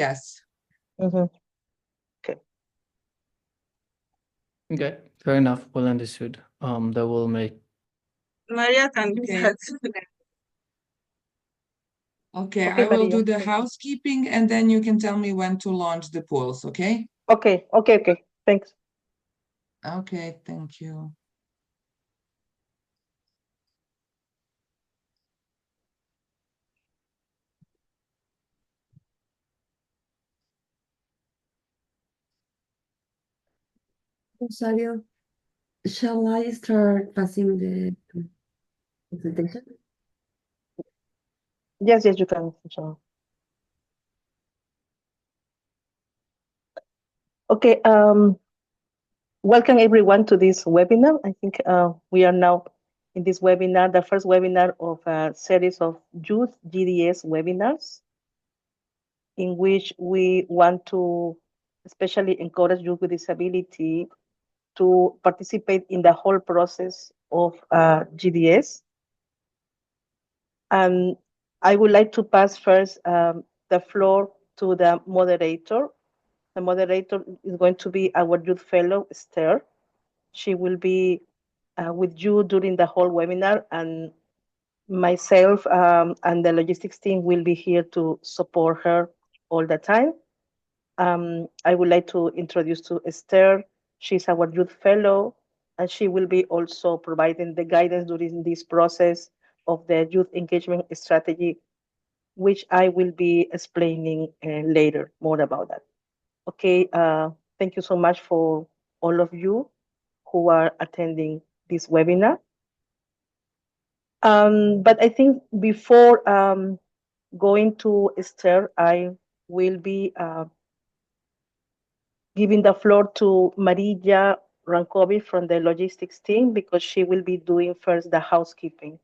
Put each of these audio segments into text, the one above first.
yes. Okay. Okay, fair enough. Well understood. That will make. Maria can do that. Okay, Okay, I will Maria. do the housekeeping and then you can tell me when to launch the polls, okay? Okay. Thanks. Okay, thank you. Rosario, shall I start passing the presentation? Yes, you can. Sure. Okay. Welcome everyone to this webinar. I think we are now in this webinar, the first webinar of a series of youth GDS webinars, in which we want to especially encourage youth with disability to participate in the whole process of GDS. I would like to pass first the floor to the moderator. The moderator is going to be our youth fellow, Esther. She will be with you during the whole webinar, and myself and the logistics team will be here to support her all the time. I would like to introduce to Esther. She's our youth fellow, and she will be also providing the guidance during this process of the youth engagement strategy, which I will be explaining later more about that. Okay, thank you so much for all of you who are attending this webinar. But I think before going to Esther, I will be giving the floor to Marija Rankovic from the logistics team, because she will be doing first the housekeeping.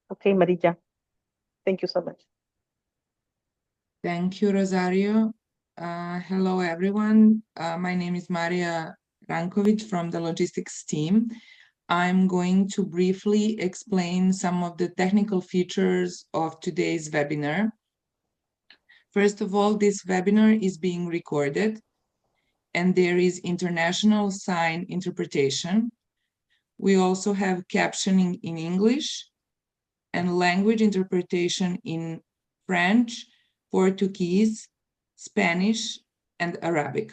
Okay, Marija, thank you so much. Thank you, Rosario. Hello, everyone. My name is Maria Rankovic from the logistics team. I'm going to briefly explain some of the technical features of today's webinar. First of all, this webinar is being recorded, and there is international sign interpretation. We also have captioning in English and language interpretation in French, Portuguese, Spanish, and Arabic.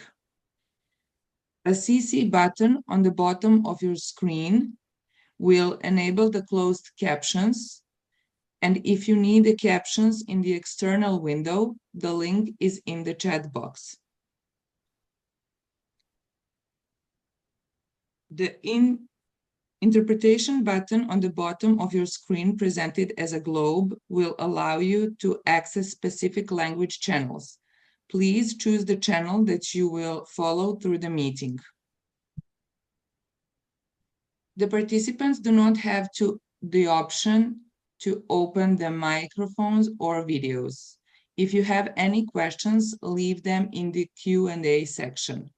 A CC button on the bottom of your screen will enable the closed captions. And if you need the captions in the external window, the link is in the chat box. The interpretation button on the bottom of your screen, presented as a globe, will allow you to access specific language channels. Please choose the channel that you will follow through the meeting. The participants do not have the option to open the microphones or videos. If you have any questions, leave them in the Q&A section.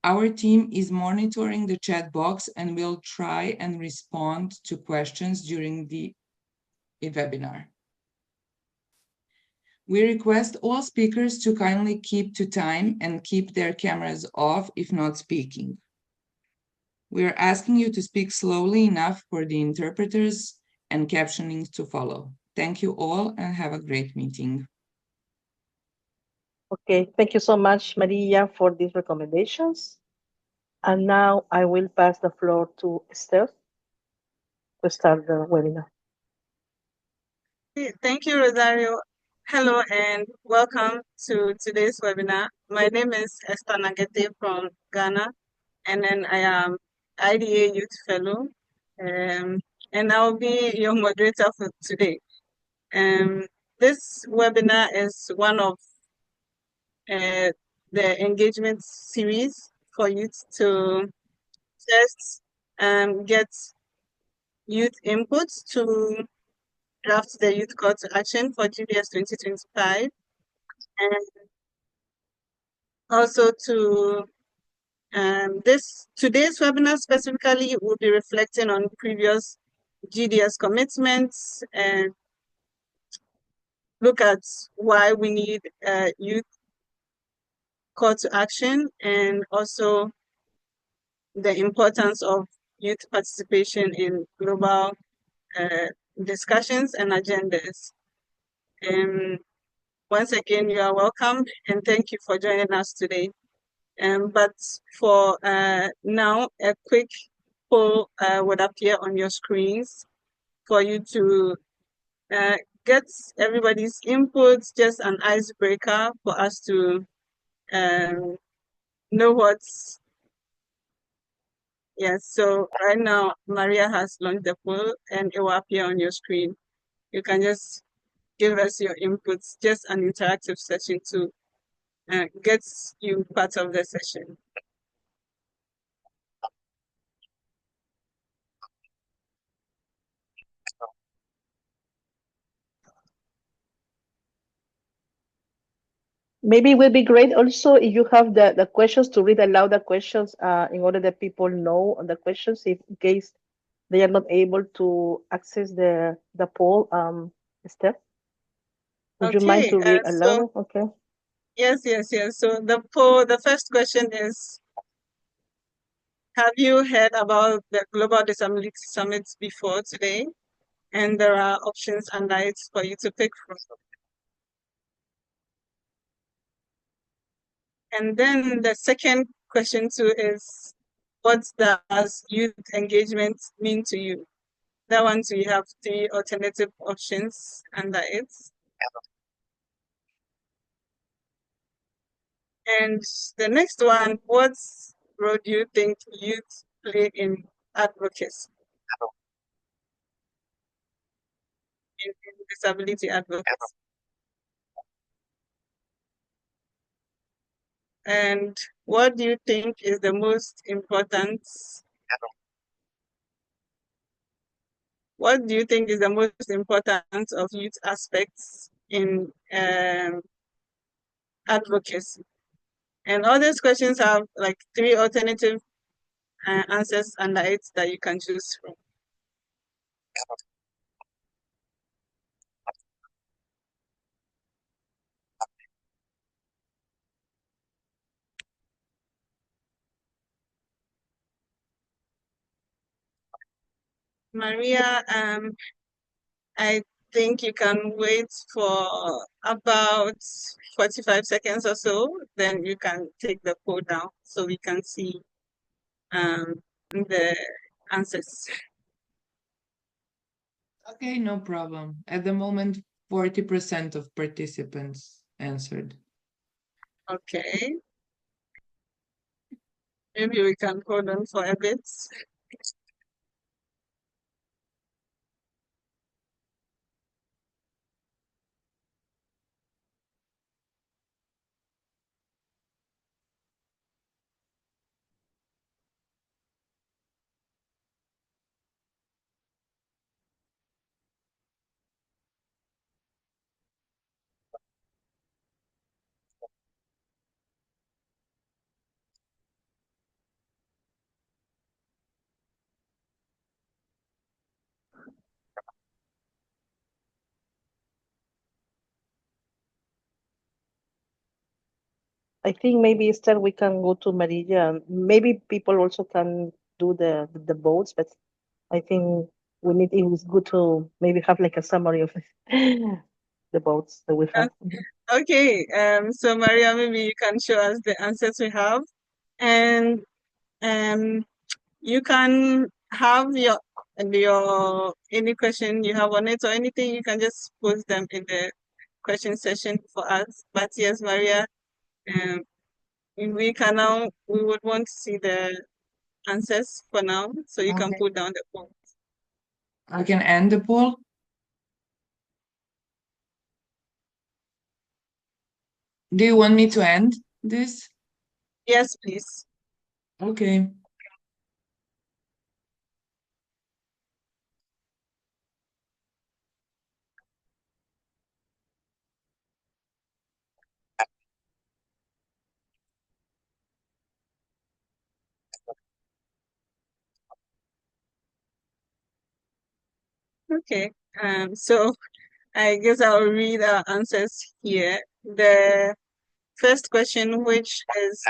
Our team is monitoring the chat box and will try and respond to questions during the webinar. We request all speakers to kindly keep to time and keep their cameras off if not speaking. We are asking you to speak slowly enough for the interpreters and captioning to follow. Thank you all and have a great meeting. Okay, thank you so much, Maria, for these recommendations. And now I will pass the floor to Esther to start the webinar. Thank you, Rosario. Hello and welcome to today's webinar. My name is Esther Nagete from Ghana, and then I am IDA Youth Fellow, and I'll be your moderator for today. This webinar is one of the engagement series for youth to just get youth input to draft the youth call to action for GDS 2025, and also to today's webinar specifically will be reflecting on previous GDS commitments and look at why we need a youth call to action and also the importance of youth participation in global discussions and agendas. Once again, you are welcome and thank you for joining us today. But for now, a quick poll would appear on your screens for you to get everybody's inputs, just an icebreaker for us to know what's. Yes, so right now, Maria has launched the poll and it will appear on your screen. You can just give us your inputs, just an interactive session to get you part of the session. Maybe it will be great also if you have the questions to read aloud the questions in order that people know the questions if in case they are not able to access the poll. Esther, would you mind Okay, to read so aloud? Okay. yes. So the first question is, have you heard about the Global Disability Summit before today? And there are options and lights for you to pick from. And then the second question too is, what does youth engagement mean to you? That one too, you have three alternative options under it. And the next one, what role do you think youth play in advocacy, in disability advocacy? And what do you think is the most important? What do you think is the most important of youth aspects in advocacy? And all these questions have like three alternative answers under it that you can choose from. Maria, I think you can wait for about 45 seconds or so, then you can take the poll down so we can see the answers. Okay, no problem. At the moment, 40% of participants answered. Okay. Maybe we can hold on for a bit. I think maybe instead we can go to Maria. And maybe people also can do the votes, but I think it was good to maybe have like a summary of the votes that we have. Okay, so Maria, maybe you can show us the answers we have, and you can have your any question you have on it or anything, you can just post them in the question session for us. But yes, Maria, um, we would want to see the answers for now, so you can Okay. put down the poll. I can end the poll. Do you want me to end this? Yes, please. Okay. Okay. So I guess I'll read our answers here. The first question, which is,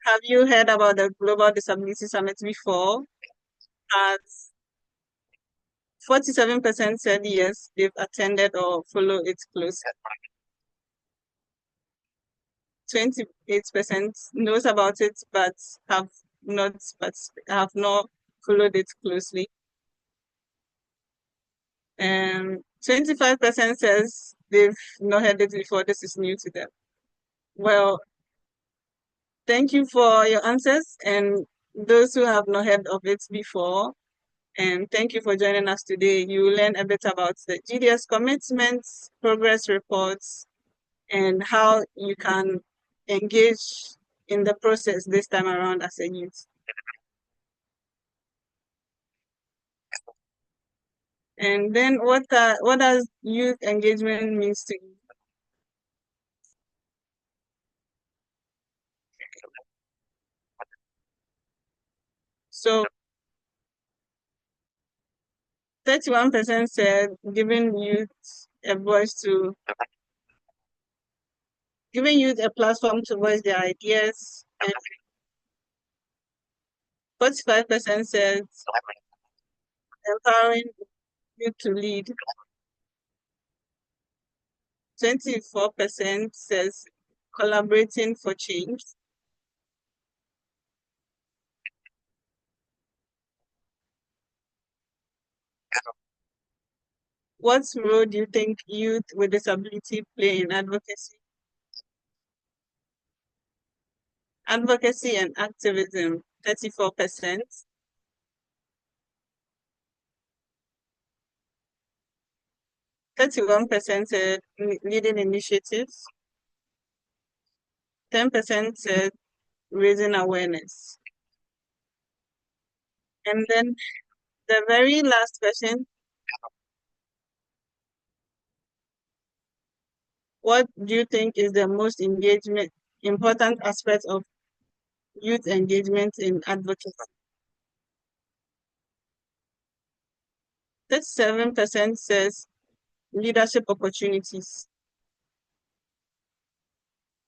have you heard about the Global Disability Summit before? As 47% said yes, they've attended or follow it closely. 28% knows about it but have not followed it closely. 25% says they've not heard it before. This is new to them. Well, thank you for your answers, and those who have not heard of it before, and thank you for joining us today. You will learn a bit about the GDS commitments, progress reports, and how you can engage in the process this time around as a youth. And then what does youth engagement means to you? So 31% said giving youth a platform to voice their ideas, and 45% said empowering youth to lead. 24% says collaborating for change. What role do you think youth with disability play in advocacy? Advocacy and activism, 34%. 31% said leading initiatives. 10% said raising awareness. And then the very last question, what do you think is the most important aspect of youth engagement in advocacy? 37% says leadership opportunities.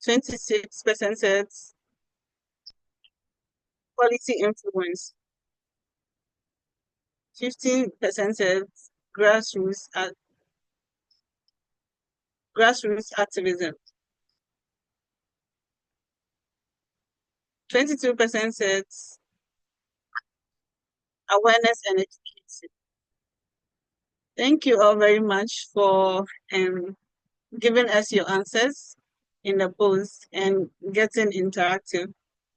26% says policy influence. 15% says grassroots activism. 22% says awareness and education. Thank you all very much for giving us your answers in the post and getting interactive.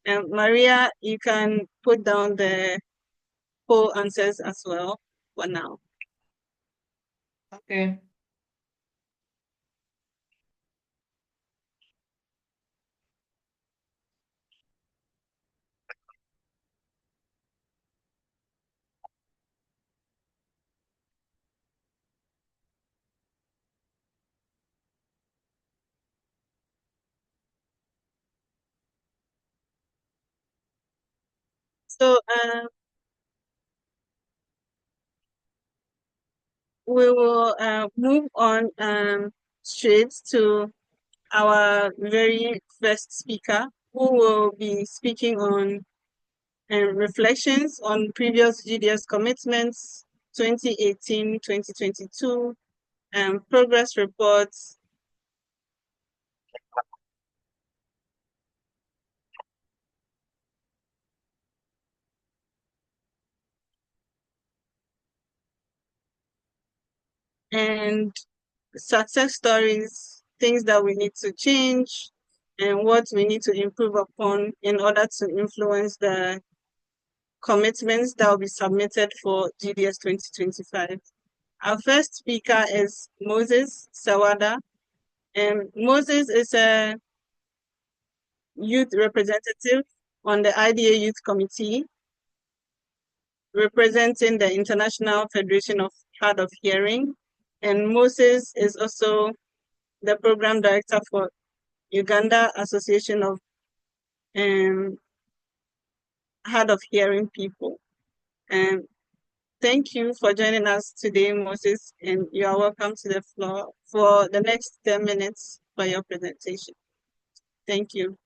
Maria, you can put down the poll answers as well for now. Okay. So we will move on straight to our very first speaker, who will be speaking on reflections on previous GDS commitments, 2018-2022, progress reports, and success stories, things that we need to change, and what we need to improve upon in order to influence the commitments that will be submitted for GDS 2025. Our first speaker is Moses Sawada. And Moses is a youth representative on the IDA Youth Committee, representing the International Federation of Hard of Hearing. And Moses is also the program director for Uganda Association of Hard of Hearing People. And Thank you for joining us today, Moses, and you are welcome to the floor for the next 10 minutes for your presentation. Thank you.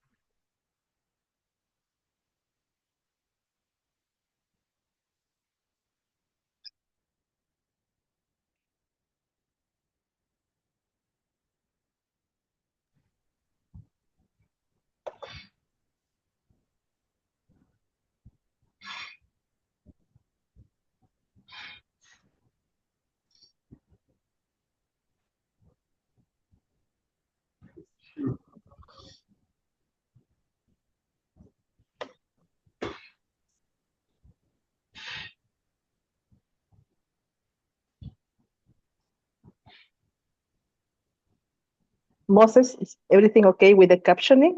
Moses, is everything okay with the captioning?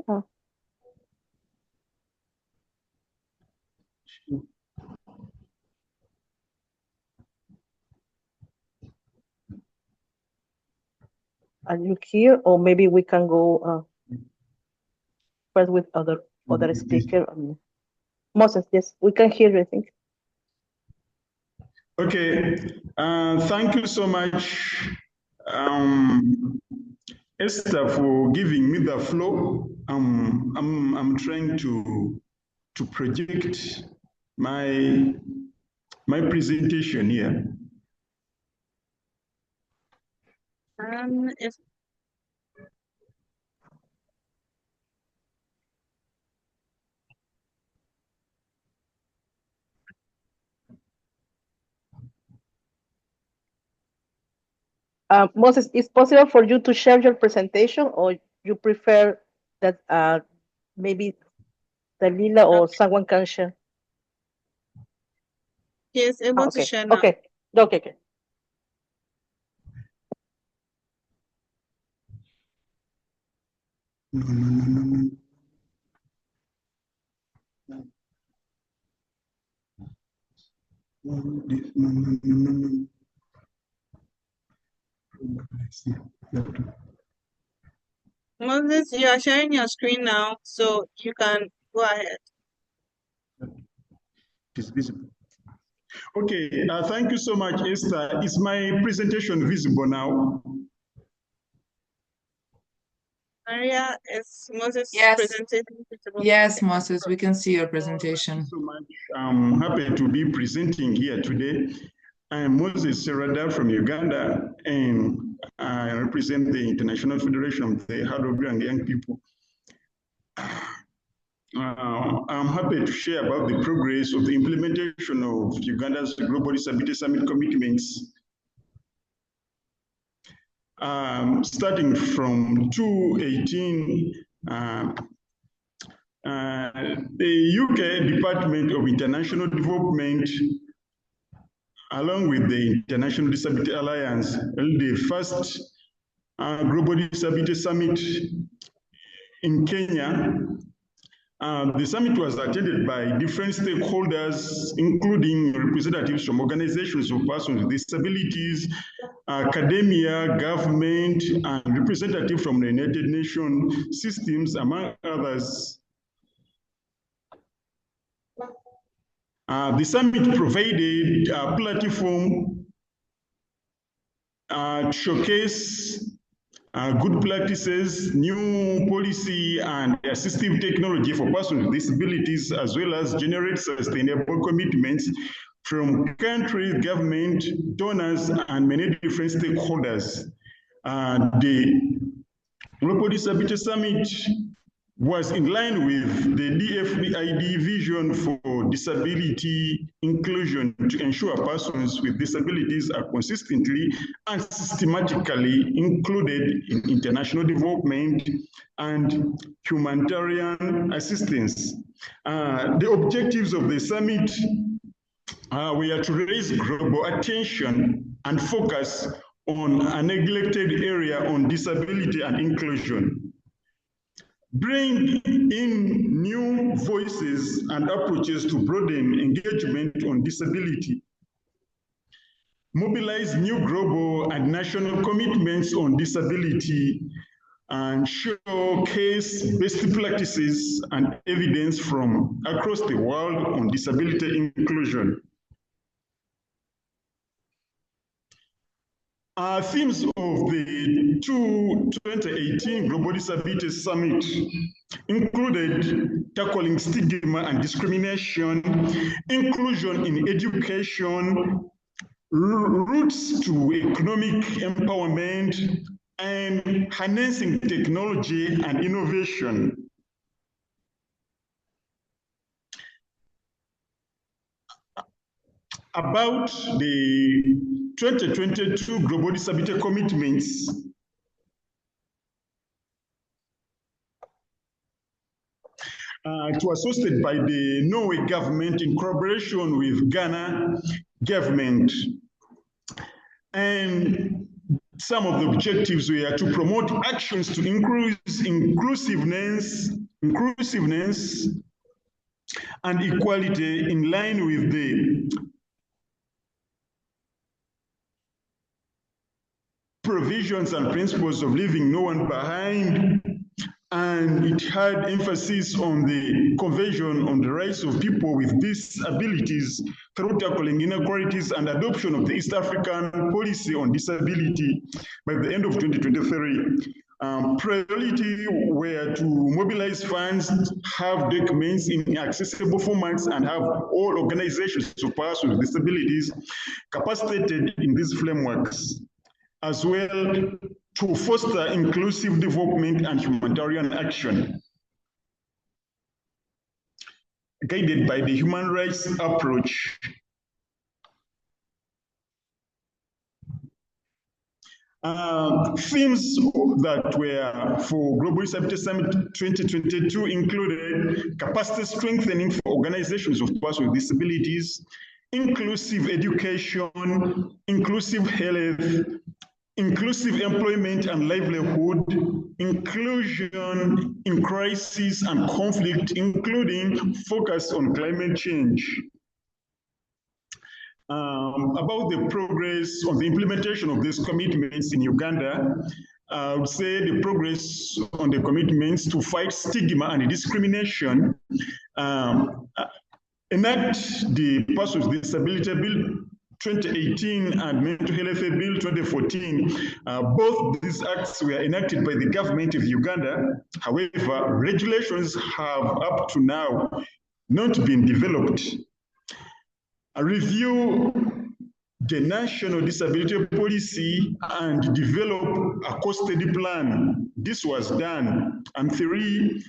Are you here? Or maybe we can go first with other speaker. Moses, yes, we can hear you, I think. Okay, thank you so much, Esther, for giving me the floor. I'm trying to project my presentation here. If Moses, is possible for you to share your presentation, or you prefer that maybe Dalila or someone can share? he is able to share now. Okay. No. No. Moses, you are sharing your screen now, so you can go ahead. It is visible. Okay, thank you so much, Esther. Is my presentation visible now? Maria, is Moses' Yes. presentation visible? Yes, Moses, we can see your presentation. Thank you so much. I'm happy to be presenting here today. I'm Moses Serada from Uganda, and I represent the International Federation of the Hard-of-Young Young People. I'm happy to share about the progress of the implementation of Uganda's Global Disability Summit commitments. Starting from 2018, the UK Department of International Development, along with the International Disability Alliance, held the first Global Disability Summit in Kenya. The summit was attended by different stakeholders, including representatives from organizations of persons with disabilities, academia, government, and representatives from the United Nations systems, among others. The summit provided a platform to showcase good practices, new policy, and assistive technology for persons with disabilities, as well as generate sustainable commitments from countries, government, donors, and many different stakeholders. The Global Disability Summit was in line with the DFID vision for disability inclusion to ensure persons with disabilities are consistently and systematically included in international development and humanitarian assistance. The objectives of the summit were to raise global attention and focus on a neglected area on disability and inclusion, bring in new voices and approaches to broaden engagement on disability, mobilize new global and national commitments on disability, and showcase best practices and evidence from across the world on disability inclusion. Themes of the 2018 Global Disability Summit included tackling stigma and discrimination, inclusion in education, routes to economic empowerment, and harnessing technology and innovation. About the 2022 Global Disability Commitments, it was hosted by the Norway government in collaboration with Ghana government. And some of the objectives were to promote actions to increase inclusiveness and equality in line with the provisions and principles of leaving no one behind, and it had emphasis on the Convention on the Rights of People with Disabilities through tackling inequalities and adoption of the East African Policy on Disability by the end of 2023. Priority were to mobilize funds, have documents in accessible formats, and have all organizations of persons with disabilities capacitated in these frameworks, as well to foster inclusive development and humanitarian action, guided by the human rights approach. Themes that were for Global Disability Summit 2022 included capacity strengthening for organizations of persons with disabilities, inclusive education, inclusive health, inclusive employment and livelihood, inclusion in crisis and conflict, including focus on climate change. About the progress on the implementation of these commitments in Uganda, I would say the progress on the commitments to fight stigma and discrimination, enact the Persons with Disability Bill 2018 and Mental Health Bill 2014. Both these acts were enacted by the government of Uganda. However, regulations have up to now not been developed. Review the national disability policy and develop a cost study plan. This was done. And 3,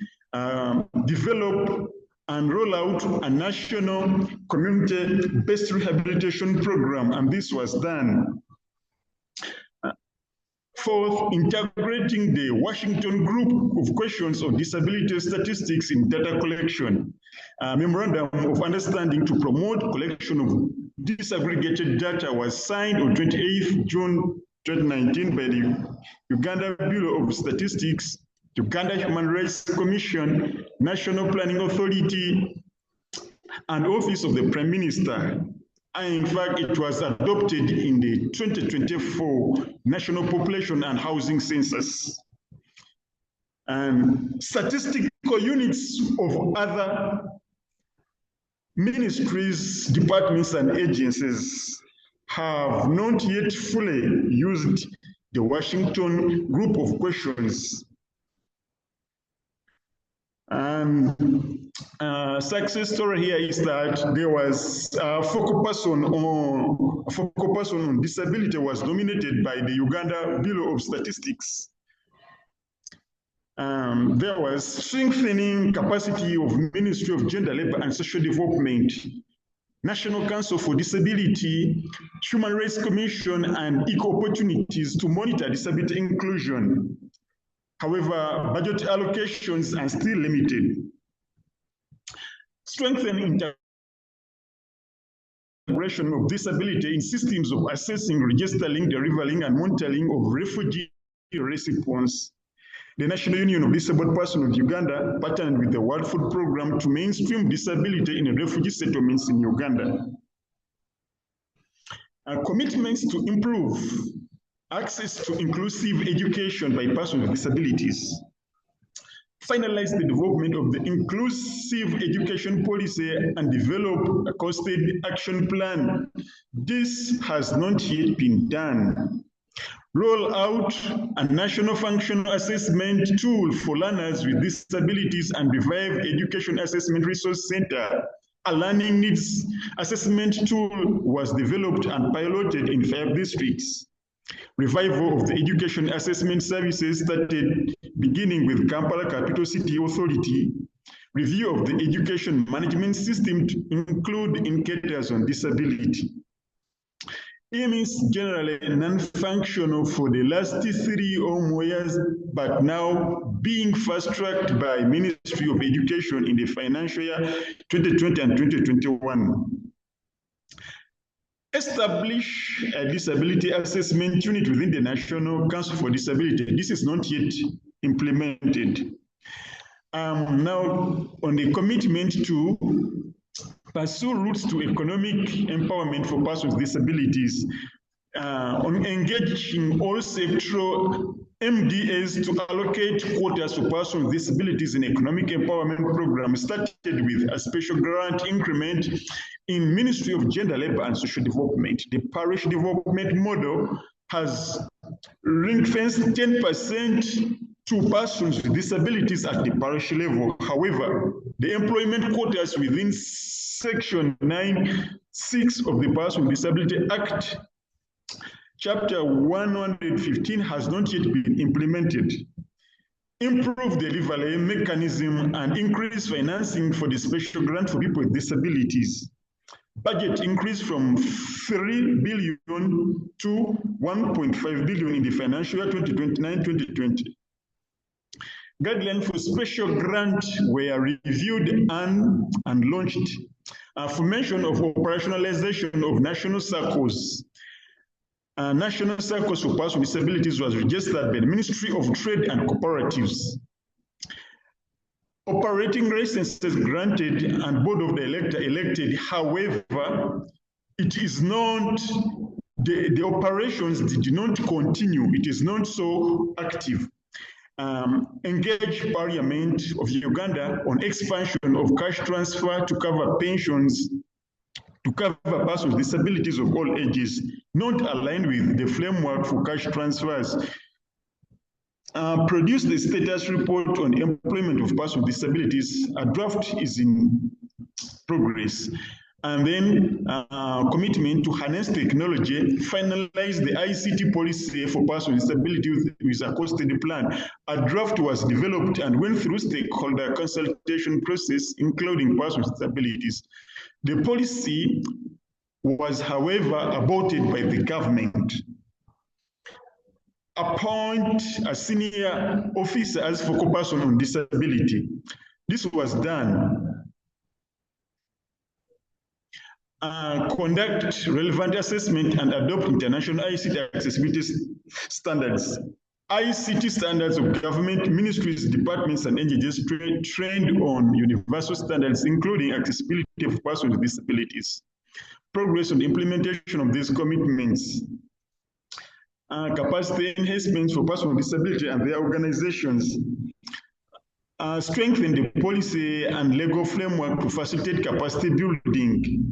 develop and roll out a national community-based rehabilitation program, and this was done. 4th, integrating the Washington Group of Questions on Disability Statistics in data collection. A memorandum of understanding to promote collection of disaggregated data was signed on 28th June 2019 by the Uganda Bureau of Statistics, Uganda Human Rights Commission, National Planning Authority, and Office of the Prime Minister. And in fact, it was adopted in the 2024 National Population and Housing Census. And statistical units of other ministries, departments, and agencies have not yet fully used the Washington Group of Questions. And success story here is that there was a focal person on disability was nominated by the Uganda Bureau of Statistics. There was strengthening capacity of Ministry of Gender, Labor and Social Development, National Council for Disability, Human Rights Commission, and Equal Opportunities to monitor disability inclusion. However, budget allocations are still limited. Strengthening integration of disability in systems of assessing, registering, delivering, and monitoring of refugee recipients. The National Union of Disabled Persons of Uganda partnered with the World Food Programme to mainstream disability in refugee settlements in Uganda. Commitments to improve access to inclusive education by persons with disabilities. Finalize the development of the inclusive education policy and develop a costed action plan. This has not yet been done. roll out a national functional assessment tool for learners with disabilities, and revive Education Assessment Resource Center. A learning needs assessment tool was developed and piloted in 5 districts. Revival of the education assessment services started beginning with Kampala Capital City Authority. Review of the education management system to include indicators on disability. It is generally non-functional for the last 3 or more years, but now being fast-tracked by Ministry of Education in the financial year 2020 and 2021. Establish a disability assessment unit within the National Council for Disability. This is not yet implemented. Now, on the commitment to pursue routes to economic empowerment for persons with disabilities, on engaging all sectoral MDAs to allocate quotas to persons with disabilities in economic empowerment program, started with a special grant increment in Ministry of Gender, Labor and Social Development. The parish development model has ring-fenced 10% to persons with disabilities at the parish level. However, the employment quotas within Section 9(6) of the Person with Disability Act, Chapter 115, has not yet been implemented. Improve delivery mechanism and increase financing for the special grant for people with disabilities. Budget increase from 3 billion to 1.5 billion in the financial year 2029-2020. Guidelines for special grant were reviewed and launched. Formation of operationalization of national circles. National circles for persons with disabilities was registered by the Ministry of Trade and Cooperatives. Operating licenses granted and board of directors elected. However, it is not, the operations did not continue. It is not so active. Engage Parliament of Uganda on expansion of cash transfer to cover pensions, to cover persons with disabilities of all ages, not aligned with the framework for cash transfers. Produce the status report on employment of persons with disabilities. A draft is in progress. And then commitment to harness technology, finalize the ICT policy for persons with disabilities with a costed plan. A draft was developed and went through stakeholder consultation process, including persons with disabilities. The policy was, however, aborted by the government. Appoint a senior officer as focal person on disability. This was done. Conduct relevant assessment and adopt international ICT accessibility standards. ICT standards of government, ministries, departments, and agencies trained on universal standards, including accessibility of persons with disabilities. Progress on the implementation of these commitments. Capacity enhancements for persons with disability and their organizations. Strengthen the policy and legal framework to facilitate capacity building.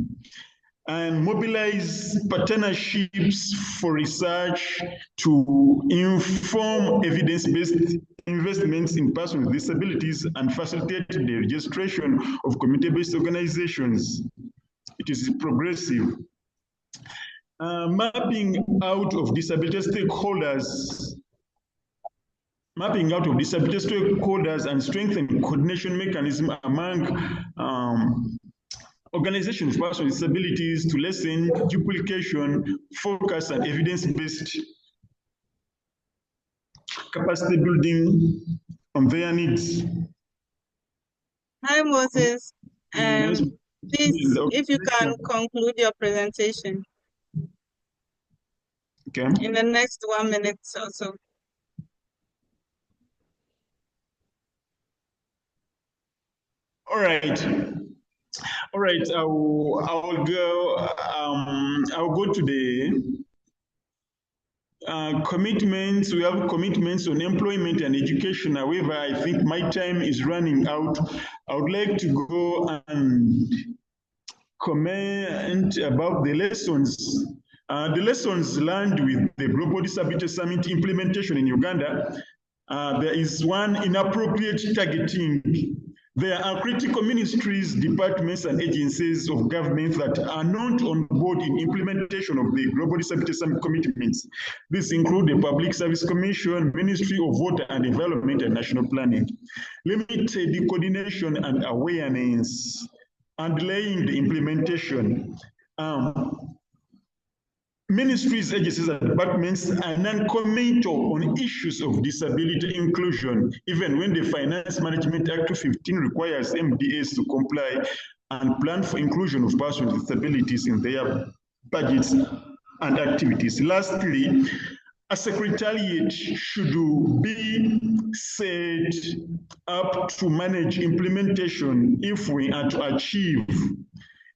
And mobilize partnerships for research to inform evidence-based investments in persons with disabilities and facilitate the registration of community-based organizations. It is progressive. Mapping out of disability stakeholders. Mapping out of disability stakeholders and strengthening coordination mechanism among organizations for persons with disabilities to lessen duplication, focus, and evidence-based capacity building on their needs. Hi, Moses. Please, if you can conclude your presentation. Okay. In the next 1 minute or so. All right. All right. I'll go to the commitments. We have commitments on employment and education. However, I think my time is running out. I would like to go and comment about the lessons The lessons learned with the Global Disability Summit implementation in Uganda, there is one: inappropriate targeting. There are critical ministries, departments, and agencies of government that are not on board in implementation of the Global Disability Summit commitments. These include the Public Service Commission, Ministry of Water and Environment, and National Planning. Limited coordination and awareness, and delaying the implementation. Ministries, agencies, and departments are non-committal on issues of disability inclusion, even when the Finance Management Act 15 requires MDAs to comply and plan for inclusion of persons with disabilities in their budgets and activities. Lastly, a secretariat should be set up to manage implementation if we are to achieve.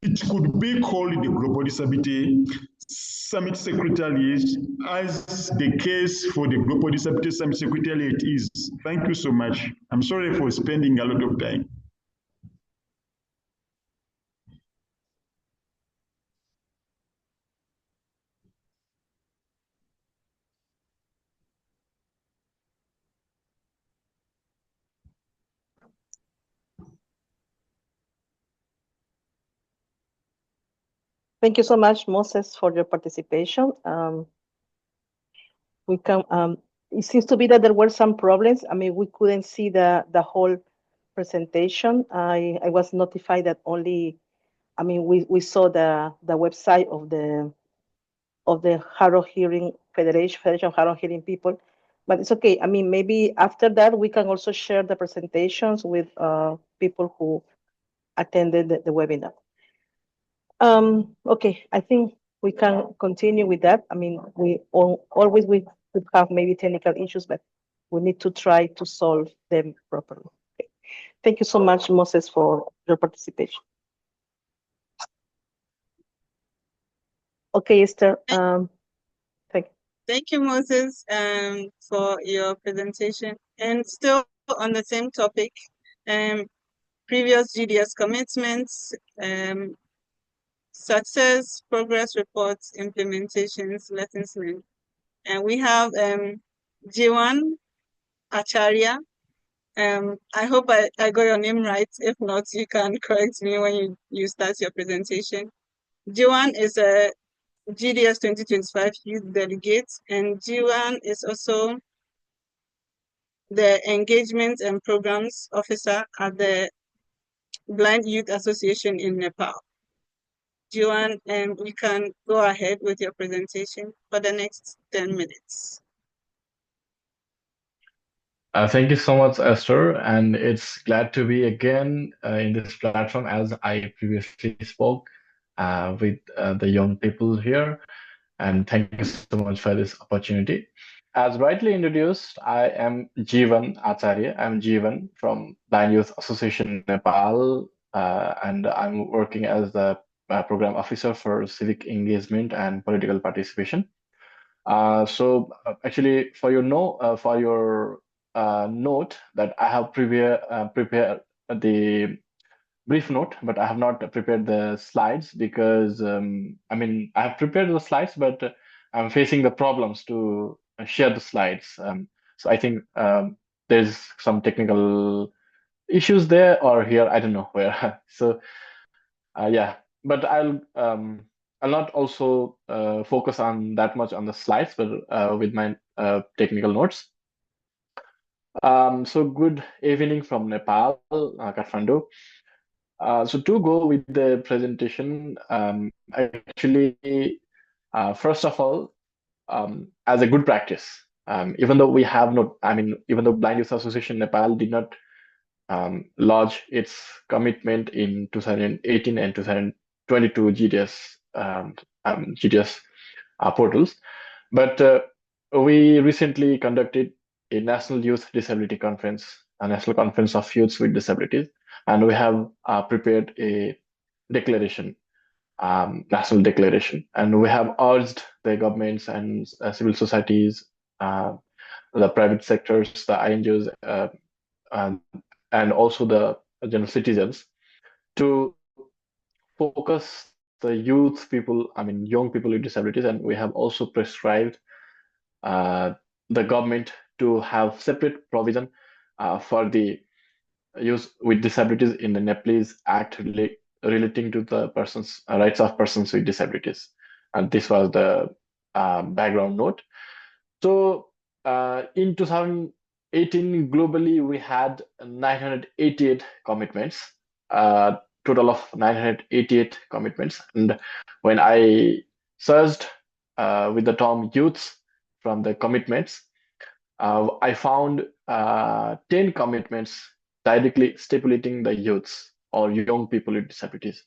It could be called the Global Disability Summit Secretariat, as the case for the Global Disability Summit Secretariat is. Thank you so much. I'm sorry for spending a lot of time. Thank you so much, Moses, for your participation. It seems to be that there were some problems. I mean, we couldn't see the whole presentation. I was notified that only, I mean, we saw the website of the Hard of Hearing Federation of Hard of Hearing People, but it's okay. I mean, maybe after that we can also share the presentations with people who attended the webinar. Okay, I think we can continue with that. I mean, we always could have maybe technical issues, but we need to try to solve them properly. Okay. Thank you so much, Moses, for your participation. Okay, Esther. Thank you. Thank you, Moses, for your presentation. And still on the same topic, previous GDS commitments, success, progress reports, implementations, lessons learned. And we have Jiwan Acharya. I hope I got your name right. If not, you can correct me when you start your presentation. Jiwan is a GDS 2025 Youth Delegate, and Jiwan is also the Engagement and Programs Officer at the Blind Youth Association in Nepal. Jiwan, you can go ahead with your presentation for the next 10 minutes. Thank you so much, Esther, and it's glad to be again in this platform as I previously spoke with the young people here, and thank you so much for this opportunity. As rightly introduced, I am Jivan Acharya. I'm Jivan from Blind Youth Association Nepal, and I'm working as the program officer for civic engagement and political participation. Actually, for your note that I have prepared the brief note, but I have not prepared the slides because I mean I have prepared the slides, but I'm facing the problems to share the slides. So I think there's some technical issues there or here. I don't know where. So yeah, but I'll not also focus on that much on the slides, but with my technical notes. So good evening from Nepal, Kathmandu. So to go with the presentation, actually, first of all, as a good practice, even though we have not, I mean, even though Blind Youth Association Nepal did not lodge its commitment in 2018 and 2022 GDS portals, but we recently conducted a National Youth Disability Conference, a National Conference of Youths with Disabilities, and we have prepared a declaration, national declaration, and we have urged the governments and civil societies, the private sectors, the INGOs, and also the general citizens to focus the youth people, I mean, young people with disabilities, and we have also prescribed uh, the government to have separate provision for the youth with disabilities in the Nepalese Act relating to the persons rights of persons with disabilities. And this was the background note. So in 2018, globally, we had 988 commitments, total of 988 commitments. And when I searched with the term youths from the commitments, I found 10 commitments directly stipulating the youths or young people with disabilities.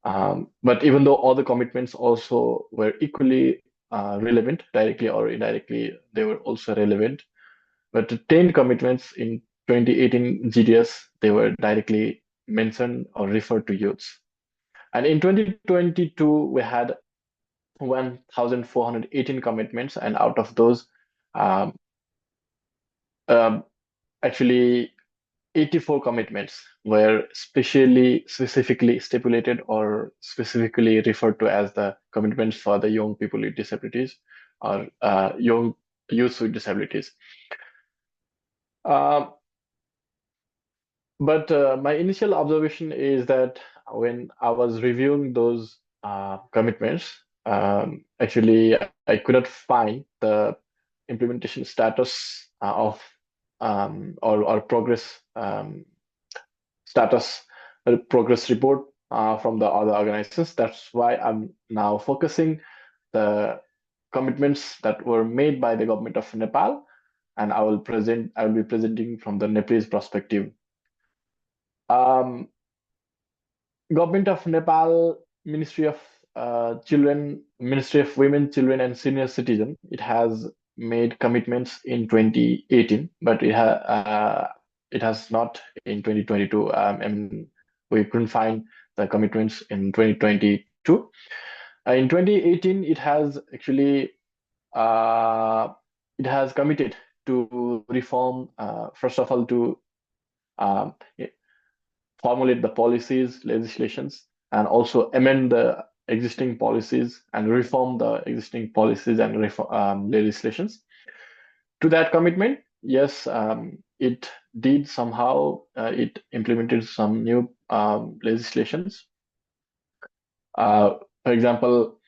But even though all the commitments also were equally relevant, directly or indirectly, they were also relevant. But the 10 commitments in 2018 GDS, they were directly mentioned or referred to youths. And in 2022, we had 1,418 commitments, and out of those, um, um, actually 84 commitments were specifically stipulated or specifically referred to as the commitments for the young people with disabilities or young youth with disabilities. Uh, but my initial observation is that when I was reviewing those commitments, actually I could not find the implementation status of or progress status progress report from the other organizations. That's why I'm now focusing the commitments that were made by the government of Nepal, and I will be presenting from the Nepalese perspective. Government of Nepal, Ministry of Children, Ministry of Women, Children, and Senior Citizen. It has made commitments in 2018, but it has not in 2022. And we couldn't find the commitments in 2022. In 2018, it has actually it has committed to reform. First of all, to um, formulate the policies, legislations, and also amend the existing policies and reform the existing policies and legislations. To that commitment, yes, it did somehow, it implemented some new legislations. For example,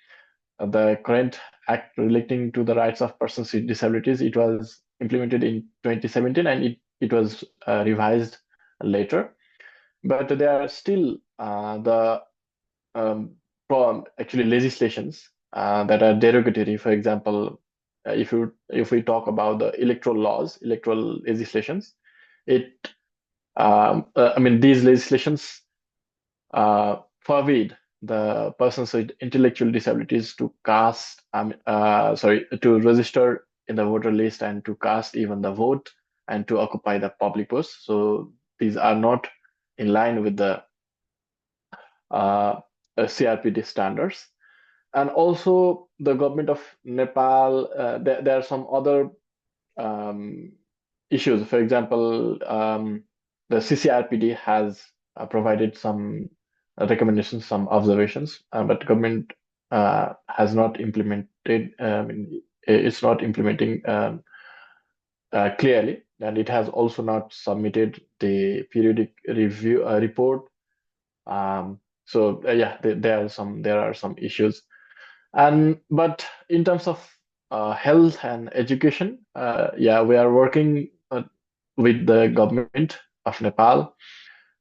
the current act relating to the rights of persons with disabilities, it was implemented in 2017 and it was revised later. But there are still the actually legislations that are derogatory. For example, if we talk about the electoral legislations, it I mean these legislations forbid the persons with intellectual disabilities to to register in the voter list and to cast even the vote and to occupy the public posts. So these are not in line with the CRPD standards. And also the government of Nepal, there are some other issues. For example, the CCRPD has provided some recommendations, some observations, but government has not implemented, it's not implementing clearly, and it has also not submitted the periodic review report. So yeah, there are some issues, but in terms of health and education, yeah, we are working with the government of Nepal.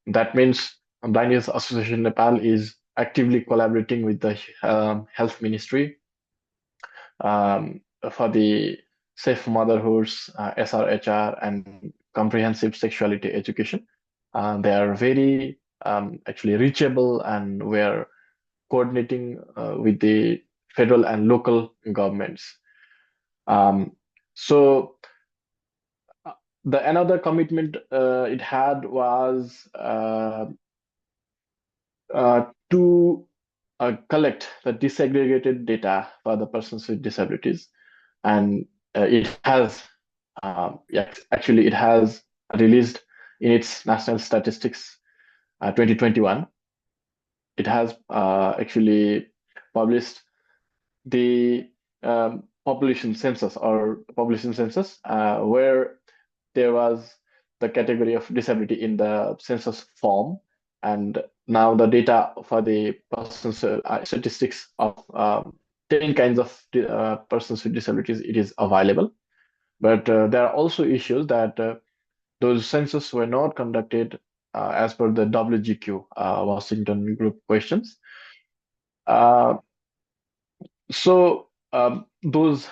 That means Blind Youth Association Nepal is actively collaborating with the health ministry for the safe motherhoods, SRHR, and comprehensive sexuality education. They are very actually reachable, and we are coordinating with the federal and local governments. So the another commitment it had was to collect the disaggregated data for the persons with disabilities, and it has actually it has released in its national statistics 2021. it has actually published the population census where there was the category of disability in the census form, and now the data for the persons statistics of 10 kinds of persons with disabilities, it is available. But there are also issues that those census were not conducted as per the WGQ Washington Group questions. Uh, those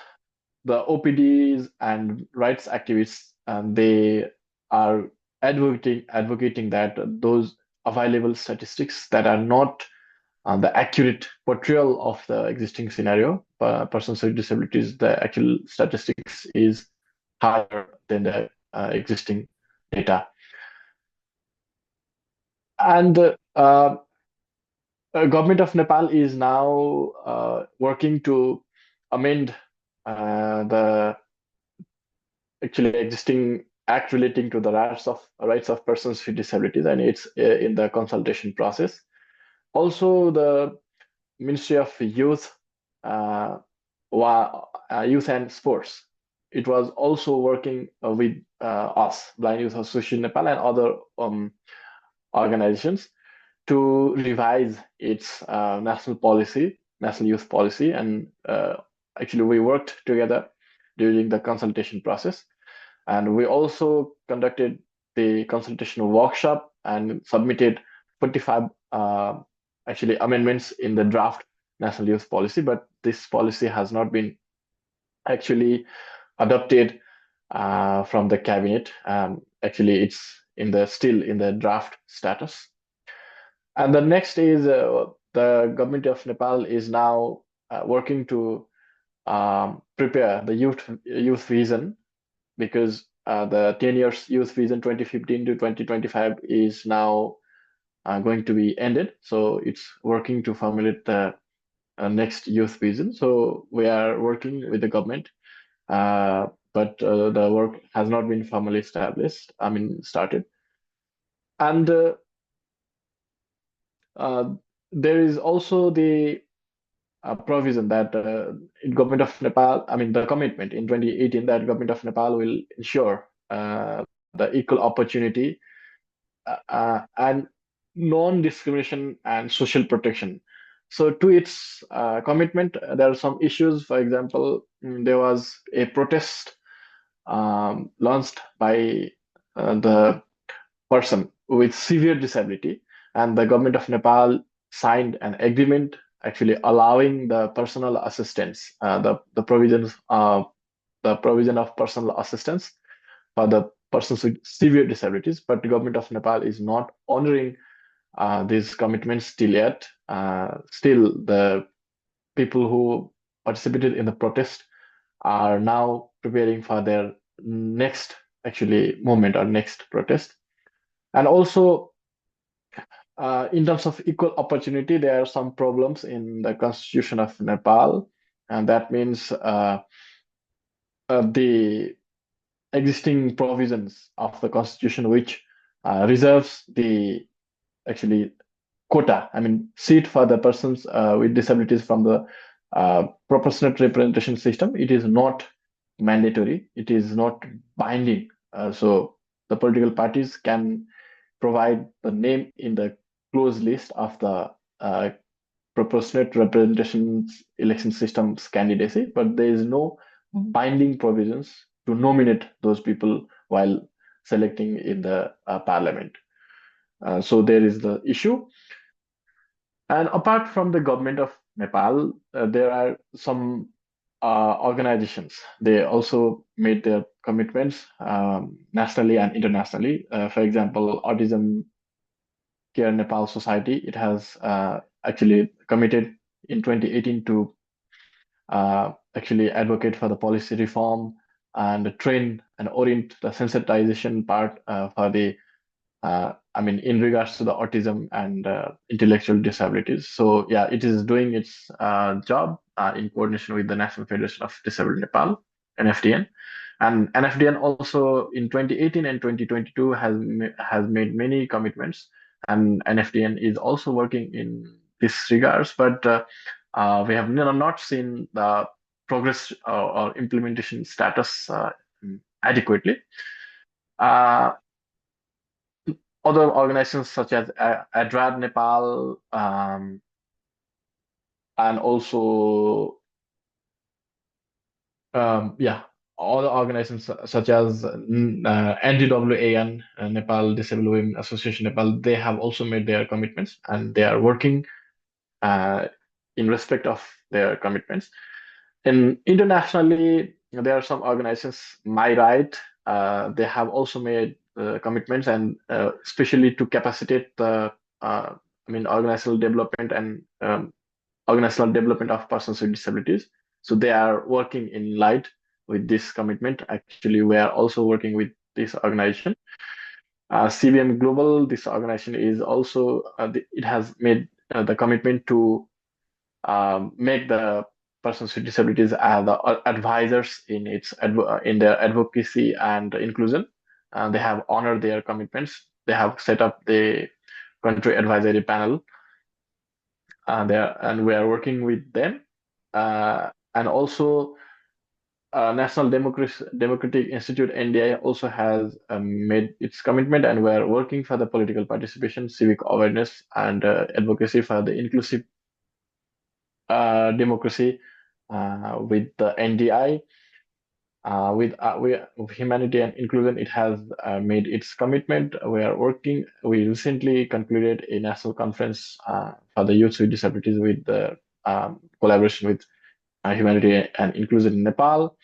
the OPDs and rights activists, they are advocating that those available statistics that are not the accurate portrayal of the existing scenario, persons with disabilities, the actual statistics is higher than the existing data. And government of Nepal is now working to amend the actually existing act relating to the rights of persons with disabilities, and it's in the consultation process. Also, the Ministry of Youth, Youth and Sports, it was also working with us, Blind Youth Association Nepal, and other organizations to revise its national youth policy, and actually we worked together during the consultation process, and we also conducted the consultation workshop and submitted 45 actually amendments in the draft national youth policy, but this policy has not been actually adopted from the cabinet. Actually, it's still in the draft status. And the next is the government of Nepal is now working to prepare the youth vision, because the 10 years youth vision 2015 to 2025 is now going to be ended. So it's working to formulate the next youth vision. So we are working with the government, but the work has not been formally started. And there is also the provision that government of Nepal, the commitment in 2018 that government of Nepal will ensure the equal opportunity and non-discrimination and social protection. So to its commitment, there are some issues. For example, there was a protest launched by the person with severe disability, and the government of Nepal signed an agreement actually allowing the personal assistance, the provision of personal assistance for the persons with severe disabilities. But the government of Nepal is not honoring these commitments still yet. Still, the people who participated in the protest are now preparing for their next movement or next protest. And also, in terms of equal opportunity, there are some problems in the constitution of Nepal, and that means the existing provisions of the constitution, which reserves the quota, seat for the persons with disabilities from the proportionate representation system. It is not mandatory. It is not binding. So the political parties can provide the name in the closed list of the proportionate representation election system's candidacy, but there is no binding provisions to nominate those people while selecting in the parliament. So there is the issue. And apart from the government of Nepal, there are some organizations. They also made their commitments nationally and internationally. For example, Autism Care Nepal Society, it has actually committed in 2018 to actually advocate for the policy reform and train and orient the sensitization part for the in regards to the autism and intellectual disabilities. So yeah, it is doing its job in coordination with the National Federation of Disabled Nepal, NFDN. And NFDN also in 2018 and 2022 has made many commitments and NFDN is also working in this regards, but we have not seen the progress or implementation status adequately. Other organizations such as ADRAD Nepal, and also other organizations such as NDWAN, Nepal Disabled Women Association Nepal, they have also made their commitments and they are working in respect of their commitments. And internationally, there are some organizations, My Right, they have also made commitments, and especially to capacitate the organizational development and organizational development of persons with disabilities. So they are working in light with this commitment. Actually, we are also working with this organization. CBM Global, this organization is also, it has made the commitment to make the persons with disabilities as the advisors in in their advocacy and inclusion. They have honored their commitments. They have set up the country advisory panel, and we are working with them. And also, National Democratic Institute NDI also has made its commitment, and we are working for the political participation, civic awareness, and advocacy for the inclusive democracy with the NDI. With humanity and inclusion, it has made its commitment. We are working. We recently concluded a national conference for the youth with disabilities with the collaboration with humanity and inclusion in Nepal.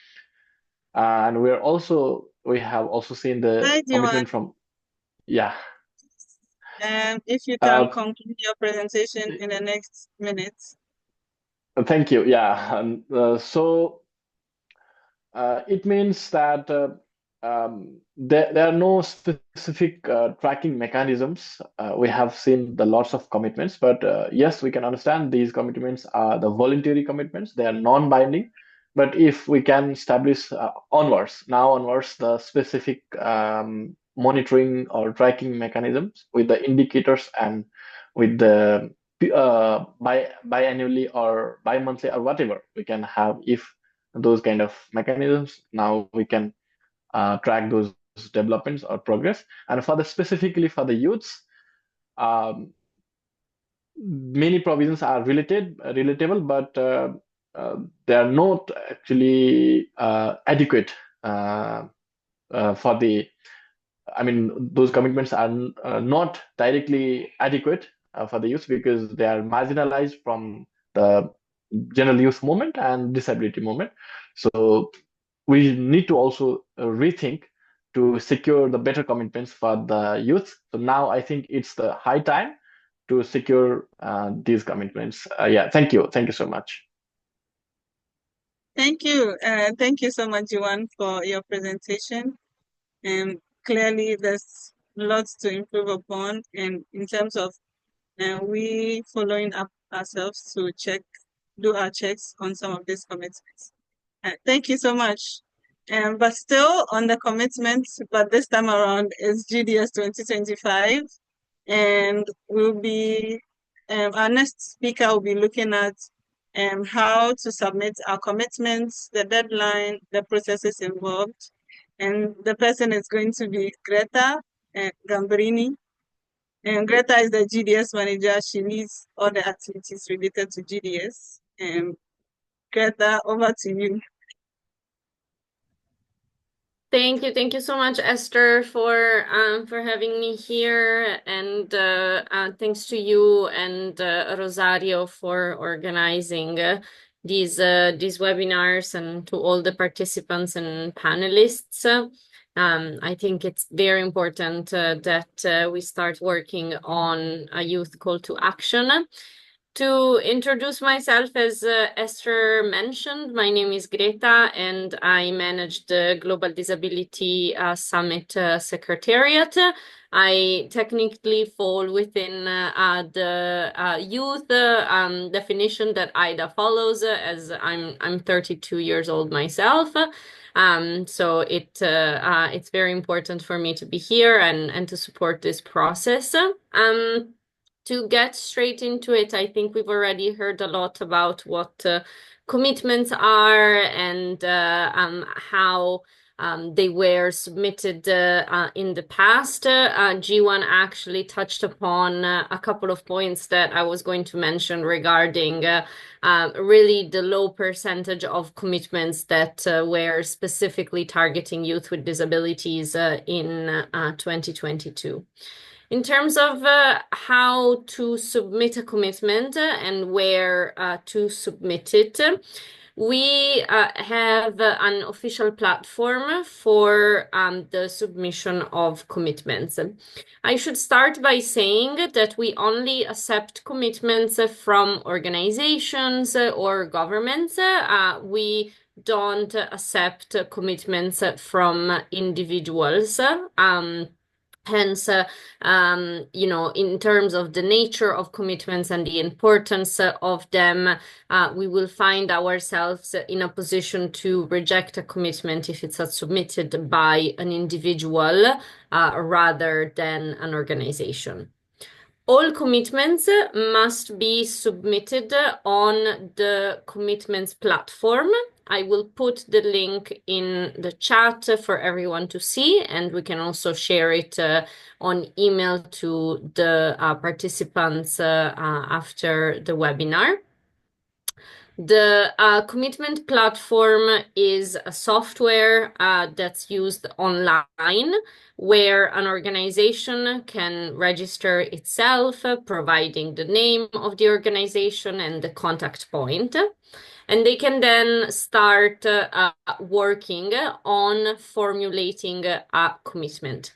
And we have also seen the Hi, commitment Jiwan. from, yeah. If you can conclude your presentation in the next minutes. Thank you. Yeah. So it means that there are no specific tracking mechanisms. We have seen the lots of commitments, but yes, we can understand these commitments are the voluntary commitments. They are non-binding. But if we can establish onwards, the specific monitoring or tracking mechanisms with the indicators and with the biannually or bi-monthly or whatever we can have, if those kind of mechanisms, now we can track those developments or progress. And for the specifically for the youths, many provisions are relatable, but they are not actually adequate for the. I mean, those commitments are not directly adequate for the youth because they are marginalized from the general youth movement and disability movement. So we need to also rethink to secure the better commitments for the youth. So now I think it's the high time to secure these commitments. Yeah, thank you so much. Thank you. Thank you so much, Jiwan, for your presentation. And clearly, there's lots to improve upon, and in terms of we following up ourselves to do our checks on some of these commitments. Thank you so much. But still on the commitments, but this time around is GDS 2025, and our next speaker will be looking at how to submit our commitments, the deadline, the processes involved, and the person is going to be Greta Gamberini. And Greta is the GDS manager. She leads all the activities related to GDS. Greta, over to you. Thank you so much, Esther, for having me here, and thanks to you and Rosario for organizing these webinars, and to all the participants and panelists. I think it's very important that we start working on a youth call to action. To introduce myself, as Esther mentioned, my name is Greta, and I manage the Global Disability Summit Secretariat. I technically fall within the youth definition that IDA follows, as I'm 32 years old myself. So it's very important for me to be here and to support this process. To get straight into it, I think we've already heard a lot about what commitments are and how they were submitted in the past. G1 actually touched upon a couple of points that I was going to mention regarding really the low percentage of commitments that were specifically targeting youth with disabilities in 2022. In terms of how to submit a commitment and where to submit it, we have an official platform for the submission of commitments. I should start by saying that we only accept commitments from organizations or governments. We don't accept commitments from individuals. Hence, in terms of the nature of commitments and the importance of them, we will find ourselves in a position to reject a commitment if it's submitted by an individual rather than an organization. All commitments must be submitted on the commitments platform. I will put the link in the chat for everyone to see, and we can also share it on email to the participants after the webinar. The commitment platform is a software that's used online where an organization can register itself, providing the name of the organization and the contact point. And they can then start working on formulating a commitment.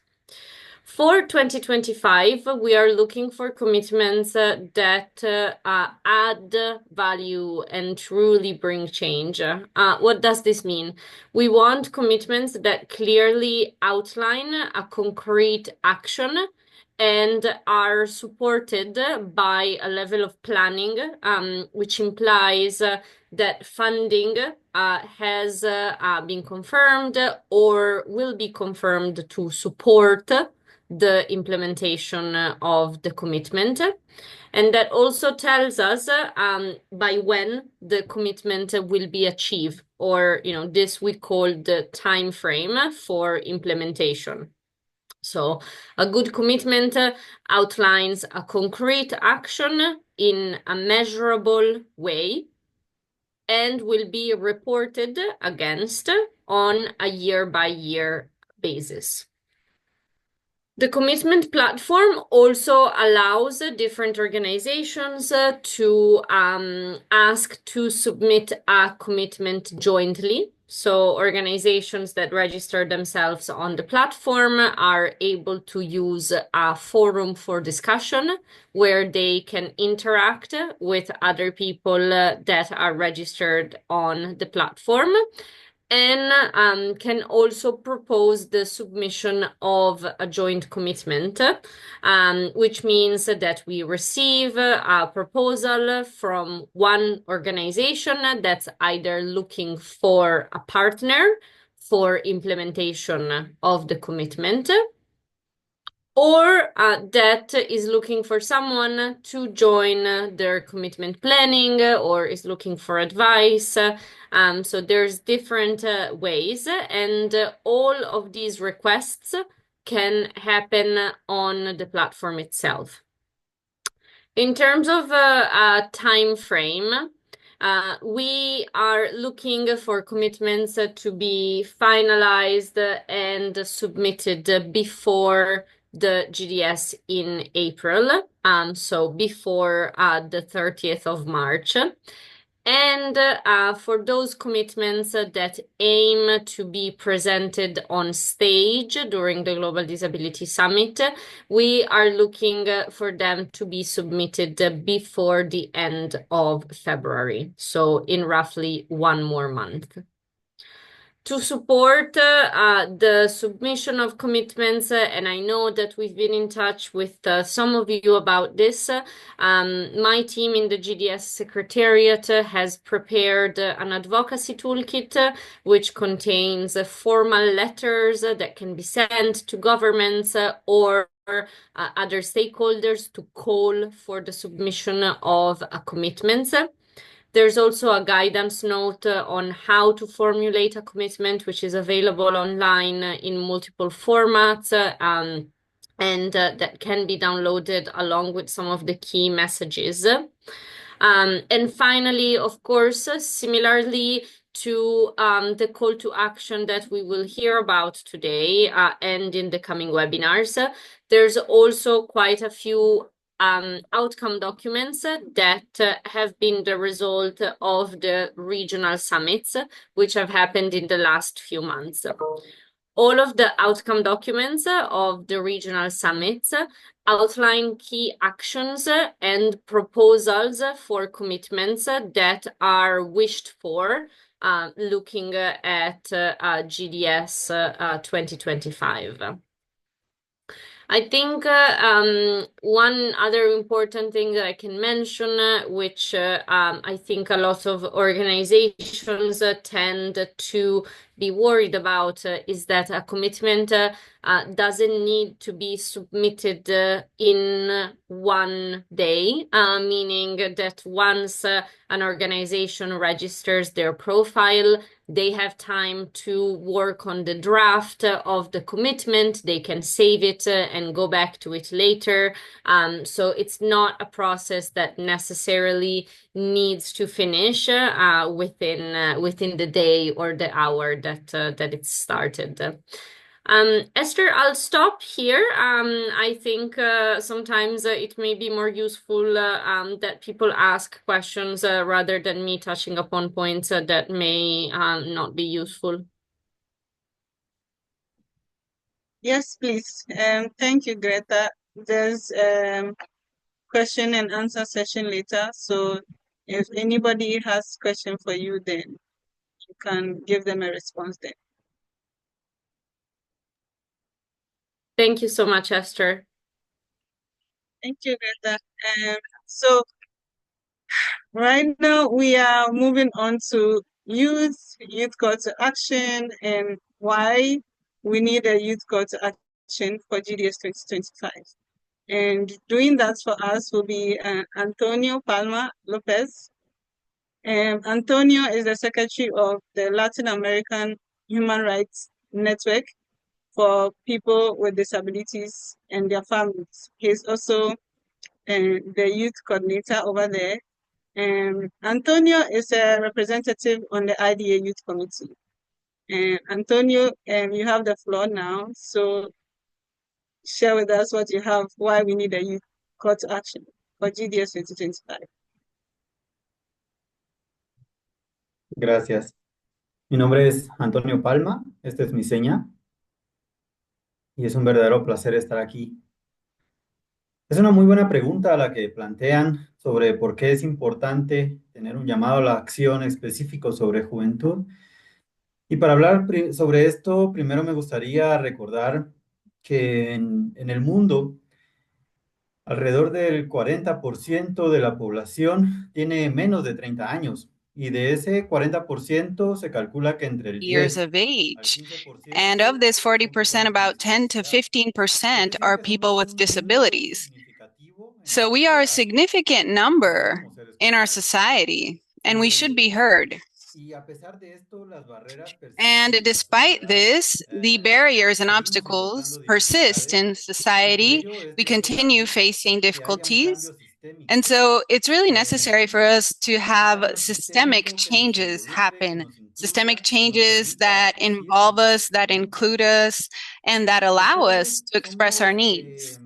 For 2025, we are looking for commitments that add value and truly bring change. What does this mean? We want commitments that clearly outline a concrete action and are supported by a level of planning, which implies that funding has been confirmed or will be confirmed to support the implementation of the commitment. And that also tells us by when the commitment will be achieved, or this we call the time frame for implementation. So a good commitment outlines a concrete action in a measurable way and will be reported against on a year-by-year basis. The commitment platform also allows different organizations to ask to submit a commitment jointly. So organizations that register themselves on the platform are able to use a forum for discussion where they can interact with other people that are registered on the platform, and can also propose the submission of a joint commitment, which means that we receive a proposal from one organization that's either looking for a partner for implementation of the commitment, or that is looking for someone to join their commitment planning or is looking for advice. So there's different ways, and all of these requests can happen on the platform itself. In terms of a time frame, we are looking for commitments to be finalized and submitted before the GDS in April, so before the 30th of March. And for those commitments that aim to be presented on stage during the Global Disability Summit, we are looking for them to be submitted before the end of February, so in roughly one more month. to support the submission of commitments, and I know that we've been in touch with some of you about this. My team in the GDS Secretariat has prepared an advocacy toolkit which contains formal letters that can be sent to governments or other stakeholders to call for the submission of commitments. There's also a guidance note on how to formulate a commitment, which is available online in multiple formats, and that can be downloaded along with some of the key messages. And finally, of course, similarly to the call to action that we will hear about today and in the coming webinars, there's also quite a few outcome documents that have been the result of the regional summits, which have happened in the last few months. All of the outcome documents of the regional summits outline key actions and proposals for commitments that are wished for looking at GDS 2025. I think one other important thing that I can mention, which I think a lot of organizations tend to be worried about, is that a commitment doesn't need to be submitted in one day, meaning that once an organization registers their profile, they have time to work on the draft of the commitment. They can save it and go back to it later. So it's not a process that necessarily needs to finish within the day or the hour that it started. Esther, I'll stop here. I think sometimes it may be more useful that people ask questions rather than me touching upon points that may not be useful. Yes, please. Thank you, Greta. There's question and answer session later. So if anybody has question for you, then you can give them a response then. Thank you so much, Esther. Thank you, Greta. So right now we are moving on to youth call to action, and why we need a youth call to action for GDS 2025. And doing that for us will be Antonio Palma Lopez. Antonio is the secretary of the Latin American Human Rights Network for people with disabilities and their families. He's also the youth coordinator over there. Antonio is a representative on the IDA Youth Committee. Antonio, you have the floor now. So share with us what you have, why we need a youth call to action for GDS 2025. Gracias. Mi nombre es Antonio Palma, esta es mi seña y es un verdadero placer estar aquí. Es una muy buena pregunta la que plantean sobre por qué es importante tener un llamado a la acción específico sobre juventud. Y para hablar sobre esto, primero me gustaría recordar que en el mundo, alrededor del 40% de la población tiene menos de 30 años. Y de ese 40% se calcula que entre el 10 years of al age. 15% And of this son 40%, personas about con 10 to discapacidad. 15% Es decir, are que people somos with un número disabilities. significativo en la So we are a sociedad significant y number merecemos ser in our escuchados. society, and we should be heard. Y a pesar de esto, las barreras And persisten en la despite sociedad. this, the barriers and Seguimos obstacles encontrando persist in dificultades y por society. ello es We continue necesario facing que haya un difficulties. cambio sistémico. And so it's really necessary for us to Un have cambio systemic sistémico que nos changes involucre, que happen, nos incluya, systemic que nos changes permita dar that involve conciencia. us, that include us, and that allow us to express our Somos needs.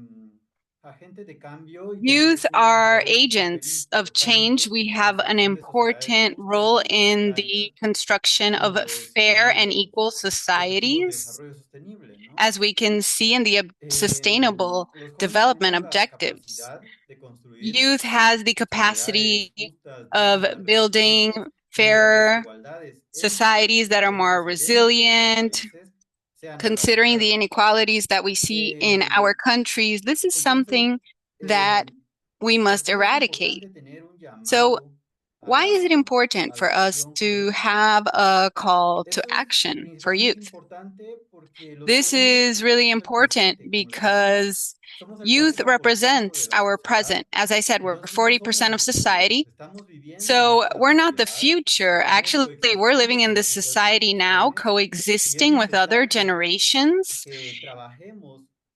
agentes de cambio y Youth tenemos are un papel agents of change. importante We en la have an construcción de sociedades important role justas y in solidarias the construction of como los fair and equal Objetivos de societies, Desarrollo Sostenible, ¿no? as we can see in the sustainable Los jóvenes development tenemos la objectives. capacidad de construir Youth has the sociedades capacity justas, of dignas, building resilientes fairer societies that are more resilient, considering the inequalities that we see in our countries. This is something that we must eradicate. So why is it important for us to have a call to action for youth? This is really important because youth represents our present. As I said, we're 40% of society. So we're not the future. Actually, we're living in this society now, coexisting with other generations.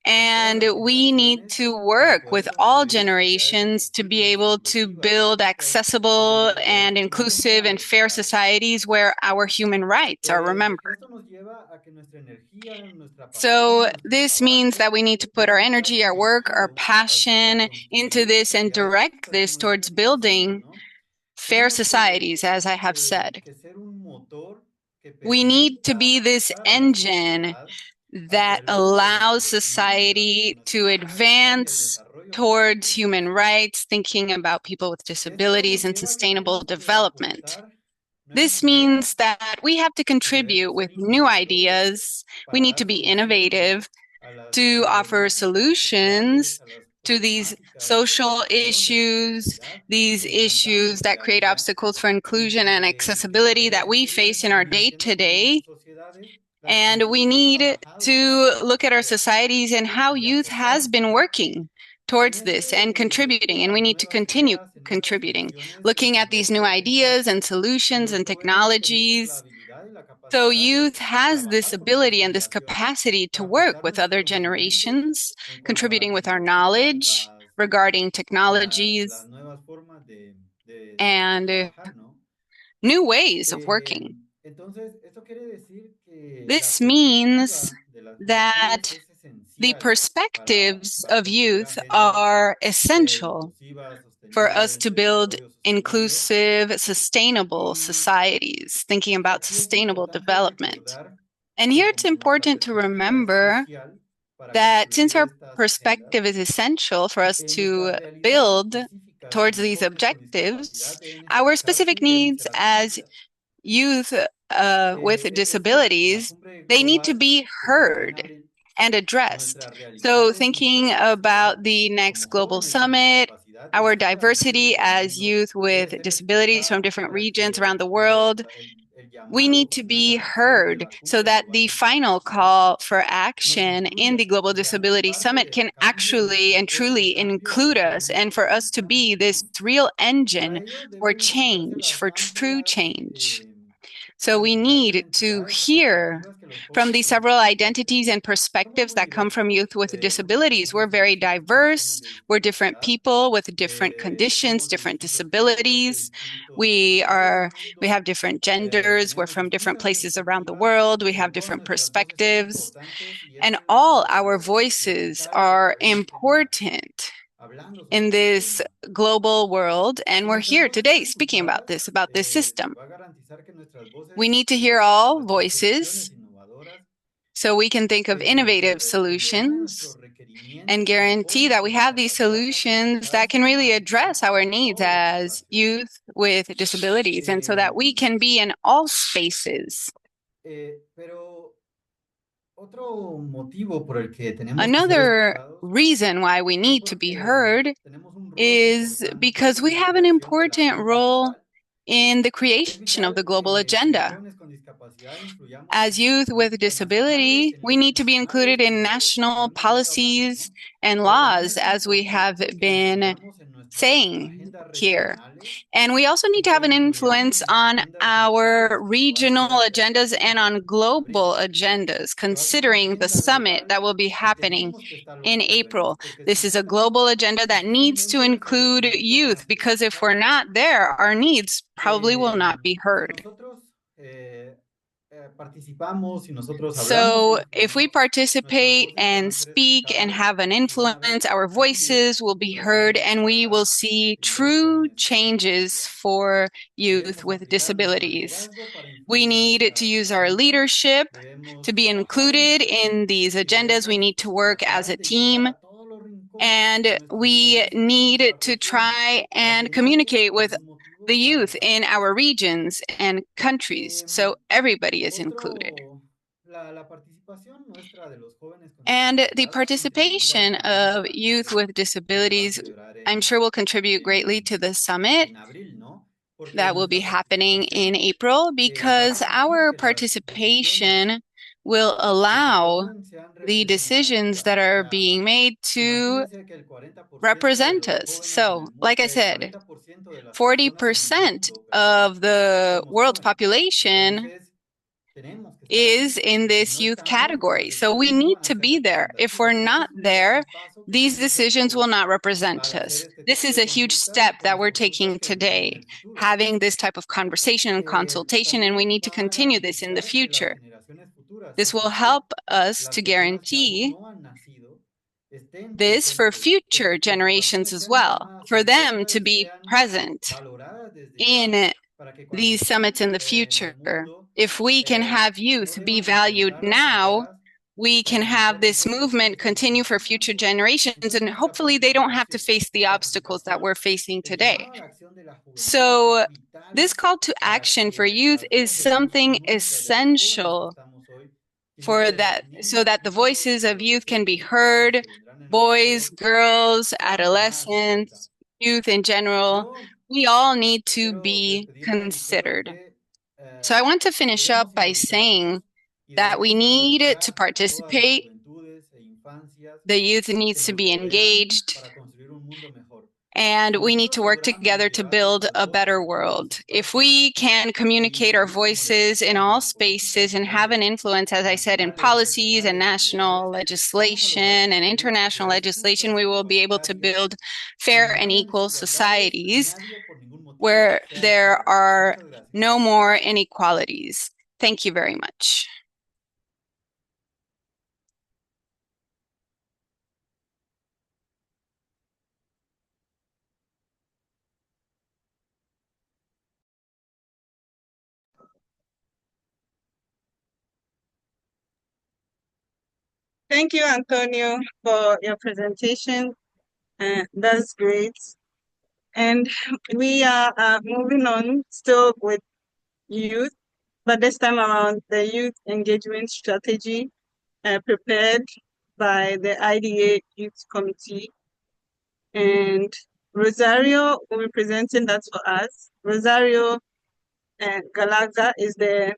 And we need to work with all generations to be able to build accessible and inclusive and fair societies where our human rights are remembered. So this means that we need to put our energy, our work, our passion into this and direct this towards building fair societies, as I have said. We need to be this engine that allows society to advance towards human rights, thinking about people with disabilities and sustainable development. This means that we have to contribute with new ideas. We need to be innovative to offer solutions to these social issues, these issues that create obstacles for inclusion and accessibility that we face in our day-to-day. And we need to look at our societies and how youth has been working towards this and contributing, and we need to continue contributing, looking at these new ideas and solutions and technologies. So youth has this ability and this capacity to work with other generations, contributing with our knowledge regarding technologies and new ways of working. This means that the perspectives of youth are essential for us to build inclusive, sustainable societies, thinking about sustainable development. And here it's important to remember that since our perspective is essential for us to build towards these objectives, our specific needs as youth with disabilities, they need to be heard and addressed. So thinking about the next global summit, our diversity as youth with disabilities from different regions around the world, we need to be heard so that the final call for action in the Global Disability Summit can actually and truly include us, and for us to be this real engine for change, for true change. So we need to hear from the several identities and perspectives that come from youth with disabilities. We're very diverse. We're different people with different conditions, different disabilities. We have different genders. We're from different places around the world. We have different perspectives. And all our voices are important in this global world, and we're here today speaking about this system. We need to hear all voices so we can think of innovative solutions and guarantee that we have these solutions that can really address our needs as youth with disabilities, and so that we can be in all spaces. Another reason why we need to be heard is because we have an important role in the creation of the global agenda. As youth with disability, we need to be included in national policies and laws, as we have been saying here. And we also need to have an influence on our regional agendas and on global agendas, considering the summit that will be happening in April. This is a global agenda that needs to include youth, because if we're not there, our needs probably will not be heard. So if we participate and speak and have an influence, our voices will be heard, and we will see true changes for youth with disabilities. We need to use our leadership to be included in these agendas. We need to work as a team, and we need to try and communicate with the youth in our regions and countries, so everybody is included. And the participation of youth with disabilities, I'm sure, will contribute greatly to the summit that will be happening in April, because our participation will allow the decisions that are being made to represent us. So, like I said, 40% of the world's population is in this youth category. So we need to be there. If we're not there, these decisions will not represent us. This is a huge step that we're taking today, having this type of conversation and consultation, and we need to continue this in the future. This will help us to guarantee this for future generations as well, for them to be present in these summits in the future. If we can have youth be valued now, we can have this movement continue for future generations, and hopefully they don't have to face the obstacles that we're facing today. So this call to action for youth is something essential for that, so that the voices of youth can be heard, boys, girls, adolescents, youth in general. We all need to be considered. So I want to finish up by saying that we need to participate. The youth needs to be engaged, and we need to work together to build a better world. If we can communicate our voices in all spaces and have an influence, as I said, in policies and national legislation and international legislation, we will be able to build fair and equal societies where there are no more inequalities. Thank you very much. Thank you, Antonio, for your presentation. That's great. And we are moving on still with youth, but this time around the youth engagement strategy prepared by the IDA Youth Committee. And Rosario will be presenting that for us. Rosario Galaga is the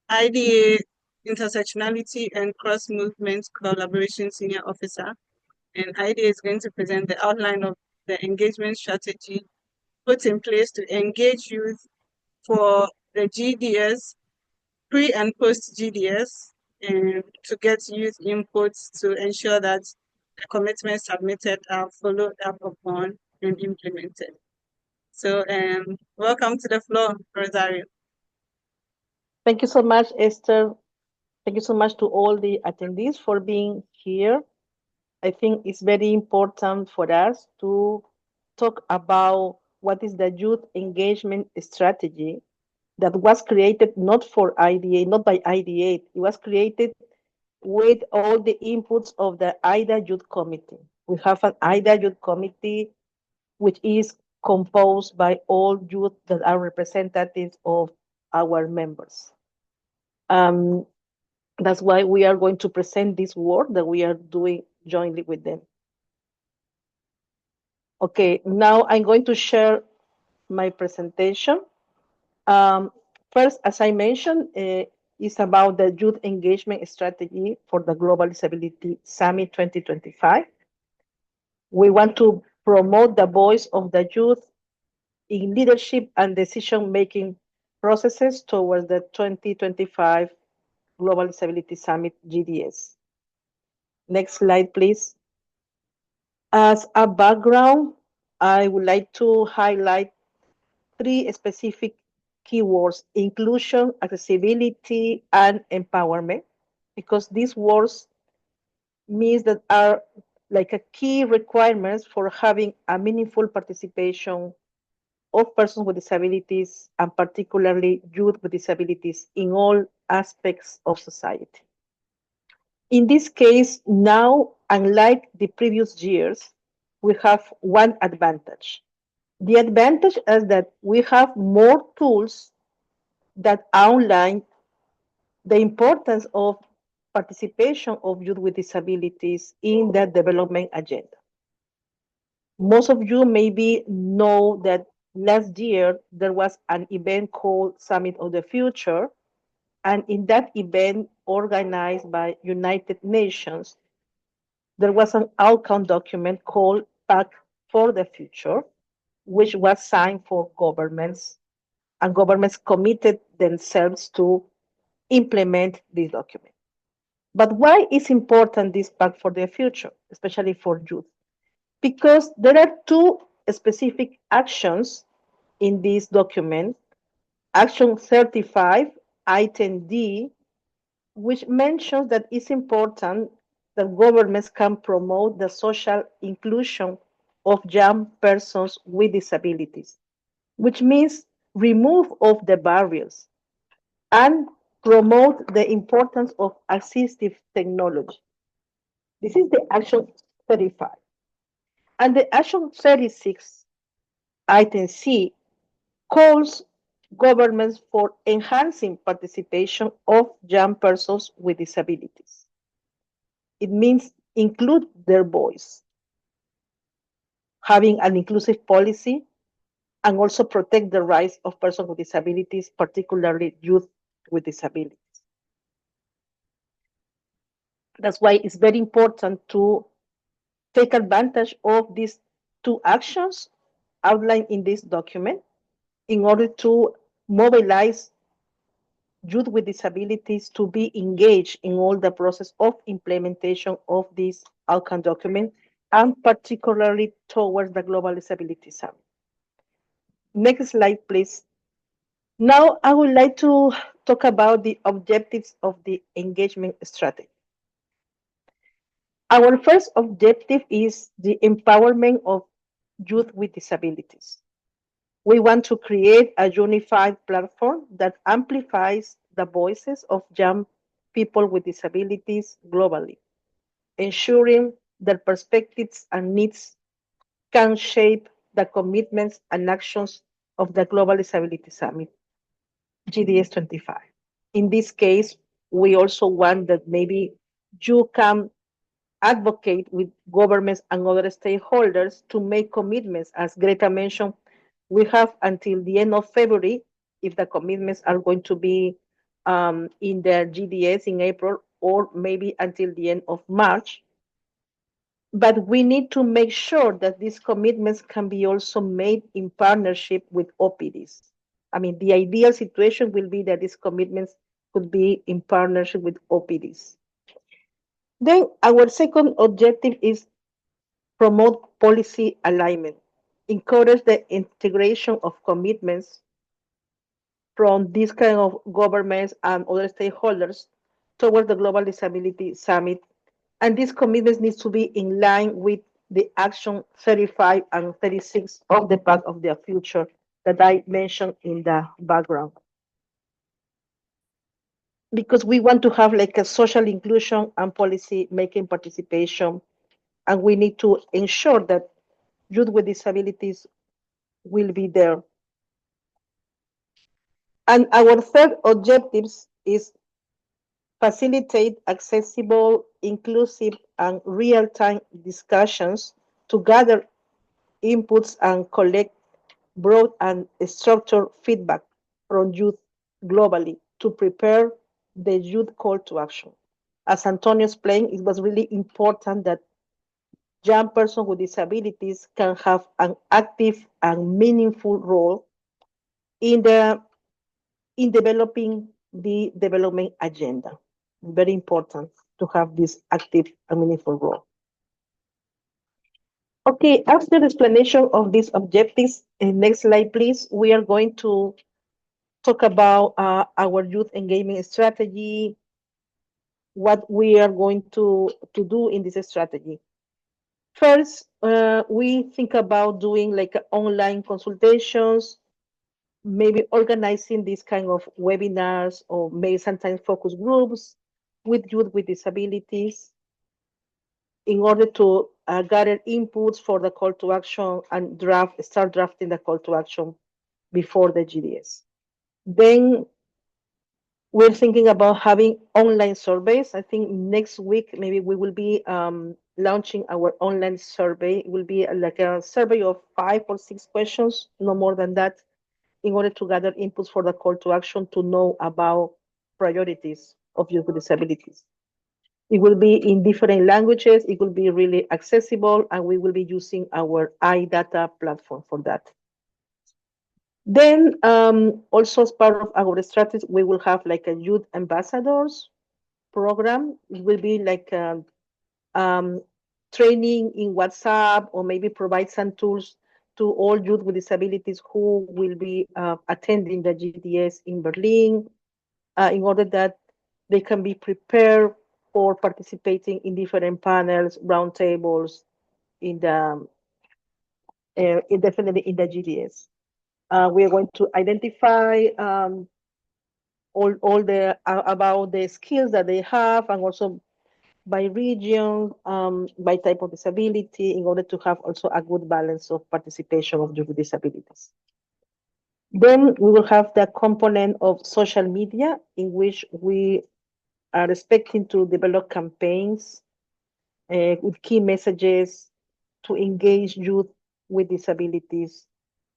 IDA Intersectionality and Cross-Movement Collaboration Senior Officer. And IDA is going to present the outline of the engagement strategy put in place to engage youth for the GDS, pre and post GDS, and to get youth inputs to ensure that the commitments submitted are followed up upon and implemented. So welcome to the floor, Rosario. Thank you so much, Esther. Thank you so much to all the attendees for being here. I think it's very important for us to talk about what is the youth engagement strategy that was created not for IDA, not by IDA. It was created with all the inputs of the IDA Youth Committee. We have an IDA Youth Committee which is composed by all youth that are representatives of our members. That's why we are going to present this work that we are doing jointly with them. Okay, now I'm going to share my presentation. First, as I mentioned, it's about the youth engagement strategy for the Global Disability Summit 2025. We want to promote the voice of the youth in leadership and decision-making processes towards the 2025 Global Disability Summit GDS. Next slide, please. As a background, I would like to highlight three specific keywords: inclusion, accessibility, and empowerment, because these words means that are like a key requirements for having a meaningful participation of persons with disabilities, and particularly youth with disabilities, in all aspects of society. In this case, now, unlike the previous years, we have one advantage. The advantage is that we have more tools that outline the importance of participation of youth with disabilities in the development agenda. Most of you maybe know that last year there was an event called Summit of the Future, and in that event organized by United Nations, there was an outcome document called Pact for the Future, which was signed for governments, and governments committed themselves to implement this document. But why is important this Pact for the Future, especially for youth? Because there are two specific actions in this document. Action 35, item D, which mentions that it's important that governments can promote the social inclusion of young persons with disabilities, which means remove of the barriers and promote the importance of assistive technology. This is the action 35. And the action 36, item C, calls governments for enhancing participation of young persons with disabilities. It means include their voice, having an inclusive policy, and also protect the rights of persons with disabilities, particularly youth with disabilities. That's why it's very important to take advantage of these two actions outlined in this document in order to mobilize youth with disabilities to be engaged in all the process of implementation of this outcome document, and particularly towards the Global Disability Summit. Next slide, please. Now, I would like to talk about the objectives of the engagement strategy. Our first objective is the empowerment of youth with disabilities. We want to create a unified platform that amplifies the voices of young people with disabilities globally, ensuring their perspectives and needs can shape the commitments and actions of the Global Disability Summit, GDS 25. In this case, we also want that maybe you can advocate with governments and other stakeholders to make commitments. As Greta mentioned, we have until the end of February, if the commitments are going to be in the GDS in April, or maybe until the end of March. But we need to make sure that these commitments can be also made in partnership with OPDs. I mean, the ideal situation will be that these commitments could be in partnership with OPDs. Then our second objective is promote policy alignment, encourage the integration of commitments from these kind of governments and other stakeholders towards the Global Disability Summit. And these commitments need to be in line with the action 35 and 36 of the Pact of the Future that I mentioned in the background. Because we want to have like a social inclusion and policy making participation, and we need to ensure that youth with disabilities will be there. And our third objective is facilitate accessible, inclusive, and real-time discussions to gather inputs and collect broad and structured feedback from youth globally to prepare the youth call to action. As Antonio explained, it was really important that young persons with disabilities can have an active and meaningful role in developing the development agenda. Very important to have this active and meaningful role. Okay, after the explanation of these objectives, next slide, please. We are going to talk about our youth engagement strategy, what we are going to do in this strategy. First, we think about doing like online consultations, maybe organizing these kind of webinars or maybe sometimes focus groups with youth with disabilities in order to gather inputs for the call to action and start drafting the call to action before the GDS. Then we're thinking about having online surveys. I think next week, maybe we will be launching our online survey. It will be like a survey of 5 or 6 questions, no more than that, in order to gather inputs for the call to action to know about priorities of youth with disabilities. It will be in different languages. It will be really accessible, and we will be using our iData platform for that. Then also as part of our strategy, we will have like a youth ambassadors program. It will be like training in WhatsApp, or maybe provide some tools to all youth with disabilities who will be attending the GDS in Berlin, in order that they can be prepared for participating in different panels, roundtables, in the definitely in the GDS. We are going to identify all the about the skills that they have, and also by region, by type of disability, in order to have also a good balance of participation of youth with disabilities. Then we will have the component of social media, in which we are expecting to develop campaigns with key messages to engage youth with disabilities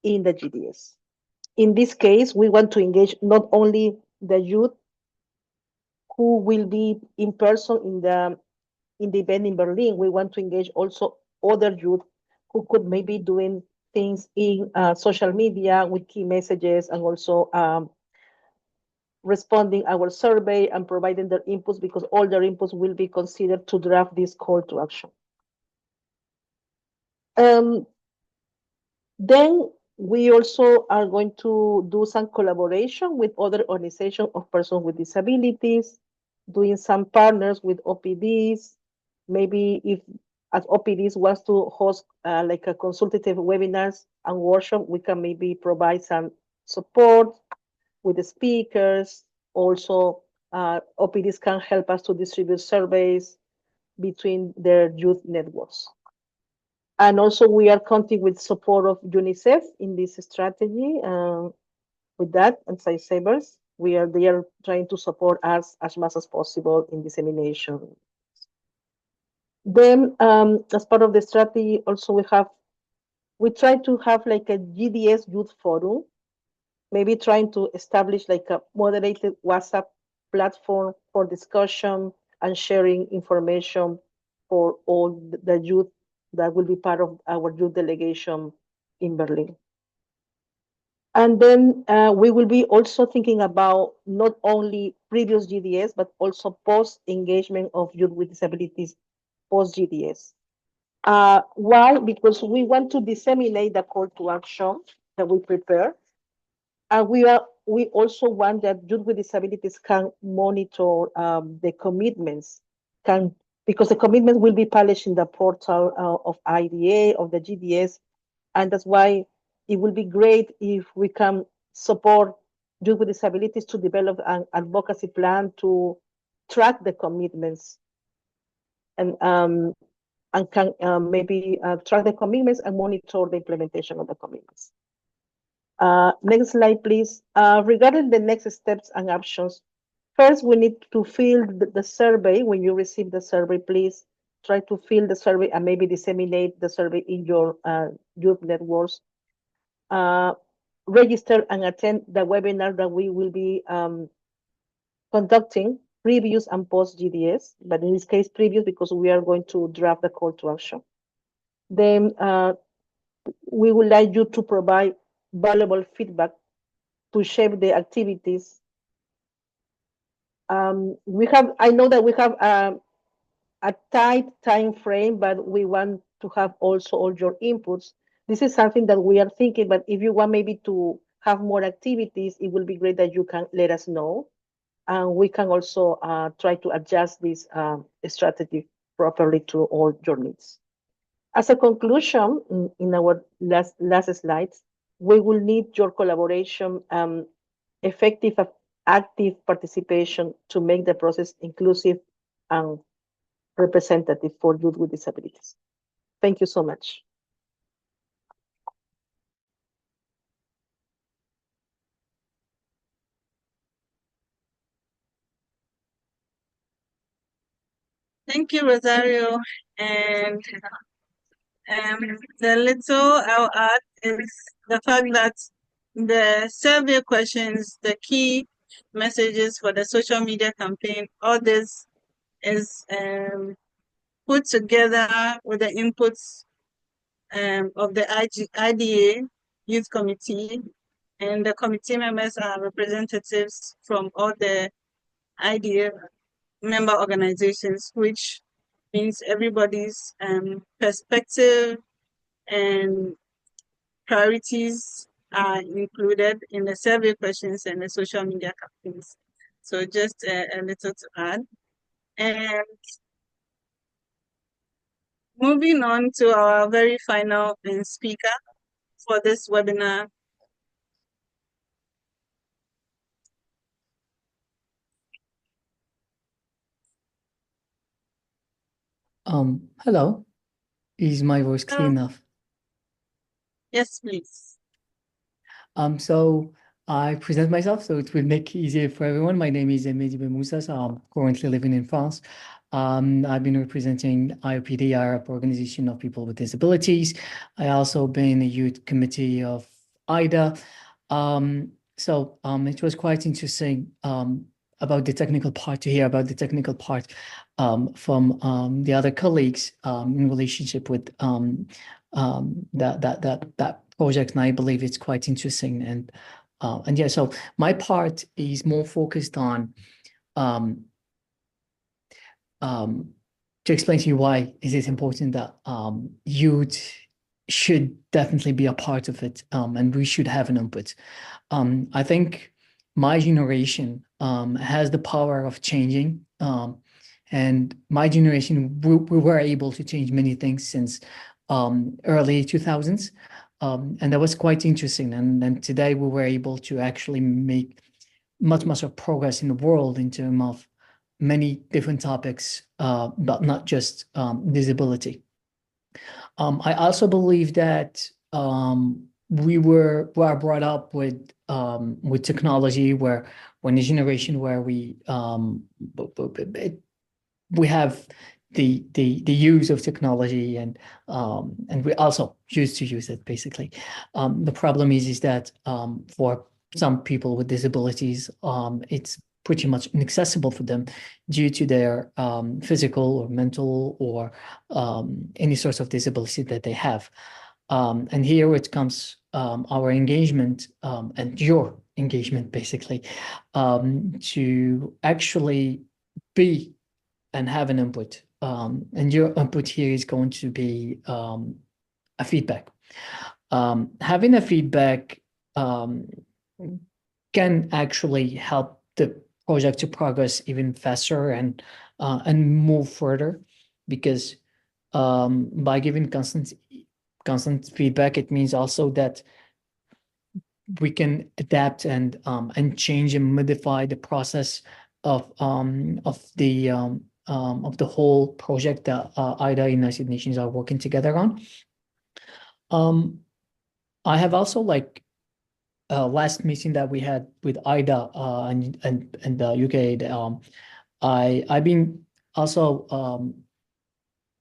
in the GDS. In this case, we want to engage not only the youth who will be in person in the event in Berlin. We want to engage also other youth who could maybe doing things in social media with key messages, and also responding our survey and providing their inputs, because all their inputs will be considered to draft this call to action. Then we also are going to do some collaboration with other organizations of persons with disabilities, doing some partners with OPDs. Maybe if as OPDs wants to host like a consultative webinars and workshop, we can maybe provide some support with the speakers. Also, OPDs can help us to distribute surveys between their youth networks. And also we are counting with support of UNICEF in this strategy. With that, and Savers, they are trying to support us as much as possible in dissemination. Then, as part of the strategy, also we try to have like a GDS youth forum, maybe trying to establish like a moderated WhatsApp platform for discussion and sharing information for all the youth that will be part of our youth delegation in Berlin. And then we will be also thinking about not only previous GDS, but also post-engagement of youth with disabilities post-GDS. Why? Because we want to disseminate the call to action that we prepare. And we also want that youth with disabilities can monitor the commitments, because the commitments will be published in the portal of IDA, of the GDS. And that's why it will be great if we can support youth with disabilities to develop an advocacy plan to track the commitments, and can maybe track the commitments and monitor the implementation of the commitments. Next slide, please. Regarding the next steps and actions, first we need to fill the survey. When you receive the survey, please try to fill the survey and maybe disseminate the survey in your youth networks. Register and attend the webinar that we will be conducting, previous and post GDS, but in this case previous, because we are going to draft the call to action. Then we would like you to provide valuable feedback to shape the activities. I know that we have a tight time frame, but we want to have also all your inputs. This is something that we are thinking, but if you want maybe to have more activities, it will be great that you can let us know. And we can also try to adjust this strategy properly to all your needs. As a conclusion, in our last slides, we will need your collaboration, effective, active participation to make the process inclusive and representative for youth with disabilities. Thank you so much. Thank you, Rosario. And the little I'll add is the fact that the survey questions, the key messages for the social media campaign, all this is put together with the inputs of the IDA Youth Committee, and the committee members are representatives from all the IDA member organizations, which means everybody's perspective and priorities are included in the survey questions and the social media campaigns. So just a little to add. And moving on to our very final speaker for this webinar. Hello. Is my voice clear enough? Yes, please. So I present myself, so it will make it easier for everyone. My name is Mehdi Bemoussa, so I'm currently living in France. I've been representing IOPD, Arab Organization of People with Disabilities. I also been a youth committee of IDA. It was quite interesting about the technical part, to hear about the technical part from the other colleagues in relationship with that project, and I believe it's quite interesting. And yeah, so my part is more focused on to explain to you why is it important that youth should definitely be a part of it, and we should have an input. I think my generation has the power of changing, and my generation, we were able to change many things since early 2000s, and that was quite interesting. And then today we were able to actually make much of progress in the world in terms of many different topics, but not just disability. I also believe that we were brought up with technology, where when a generation where we have the use of technology, and we also choose to use it, basically. The problem is that for some people with disabilities, it's pretty much inaccessible for them due to their physical or mental or any sorts of disability that they have. And here it comes our engagement and your engagement, basically, to actually be and have an input. And your input here is going to be a feedback. Having a feedback can actually help the project to progress even faster and move further, because by giving constant feedback, it means also that we can adapt and change and modify the process of the whole project that IDA and United Nations are working together on. I have also, like, last meeting that we had with IDA and the UK, I've been also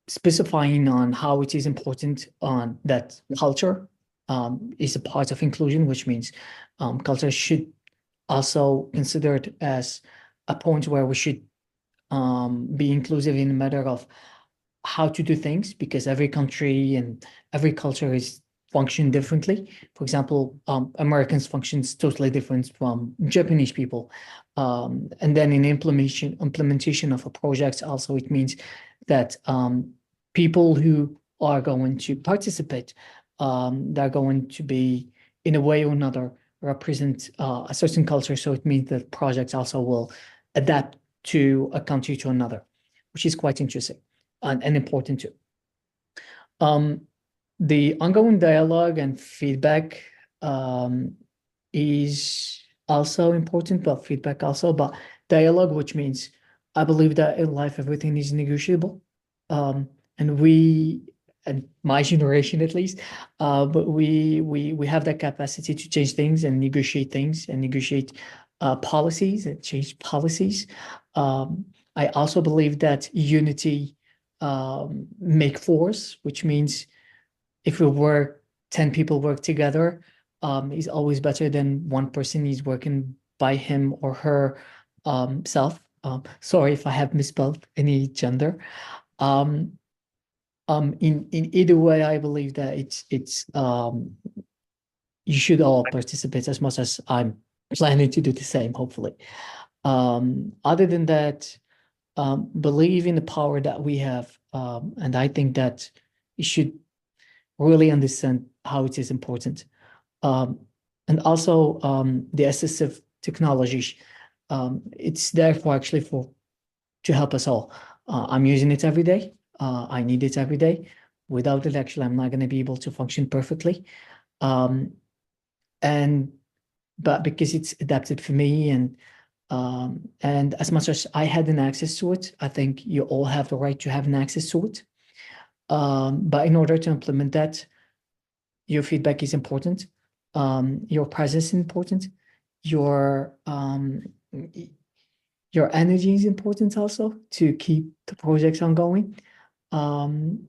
specifying on how it is important on that culture is a part of inclusion, which means culture should also considered as a point where we should be inclusive in a matter of how to do things, because every country and every culture is function differently. For example, Americans functions totally different from Japanese people. And then in implementation of a project, also it means that people who are going to participate, they're going to be, in a way or another, represent a certain culture. So it means that projects also will adapt to a country to another, which is quite interesting and important too. The ongoing dialogue and feedback is also important, but feedback also, but dialogue, which means I believe that in life everything is negotiable. And we and my generation at least, but we have that capacity to change things and negotiate things and negotiate policies and change policies. I also believe that unity make force, which means if we work 10 people work together, is always better than one person is working by him or her self. Sorry if I have misspelled any gender. In either way, I believe that it's you should all participate as much as I'm planning to do the same, hopefully. Other than that, believe in the power that we have, and I think that you should really understand how it is important. And also the assistive technologies, it's there for actually to help us all. I'm using it every day. I need it every day. Without it, actually, I'm not going to be able to function perfectly. But because it's adapted for me, and as much as I had an access to it, I think you all have the right to have an access to it. But in order to implement that, your feedback is important. Your presence is important. Your energy is important also to keep the projects ongoing. And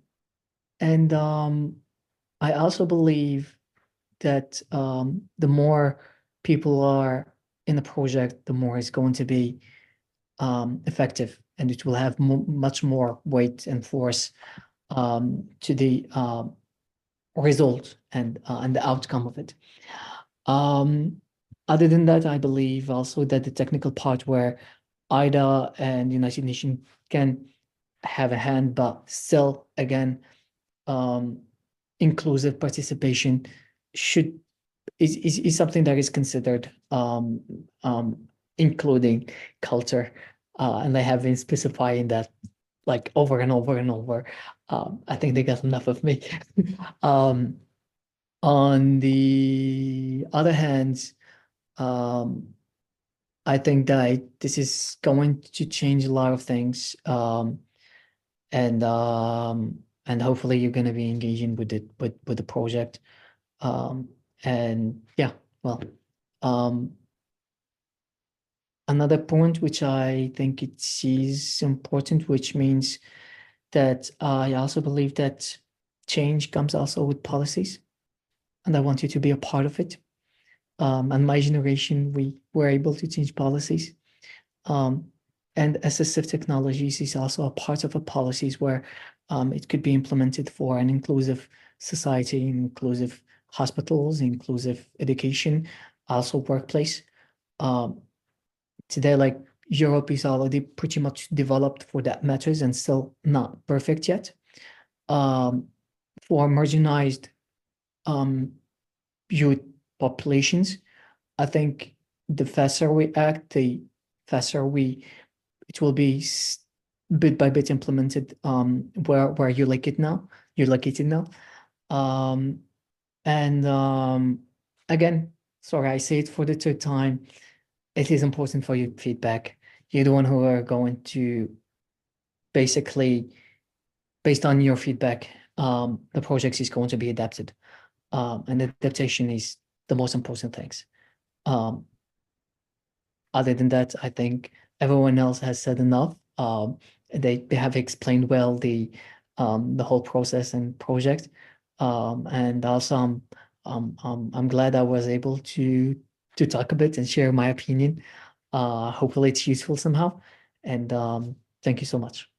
I also believe that the more people are in the project, the more it's going to be effective, and it will have much more weight and force to the result and the outcome of it. Other than that, I believe also that the technical part where IDA and United Nations can have a hand, but still, again, inclusive participation is something that is considered, including culture, and they have been specifying that like over and over and over. I think they got enough of me. On the other hand, I think that this is going to change a lot of things, and hopefully you're going to be engaging with it with the project, and yeah, well, another point which I think it is important, which means that I also believe that change comes also with policies, and I want you to be a part of it. And my generation, we were able to change policies. And assistive technologies is also a part of a policies where it could be implemented for an inclusive society, inclusive hospitals, inclusive education, also workplace. Today, like Europe is already pretty much developed for that matters and still not perfect yet. For marginalized youth populations, I think the faster we act, the faster it will be bit by bit implemented where you like it now. You're located now. Again, sorry, I say it for the third time. It is important for your feedback. You're the one who are going to basically, based on your feedback, the project is going to be adapted. And adaptation is the most important things. Other than that, I think everyone else has said enough. They have explained well the whole process and project. And also, I'm glad I was able to talk a bit and share my opinion. Hopefully, it's useful somehow. And thank you so much.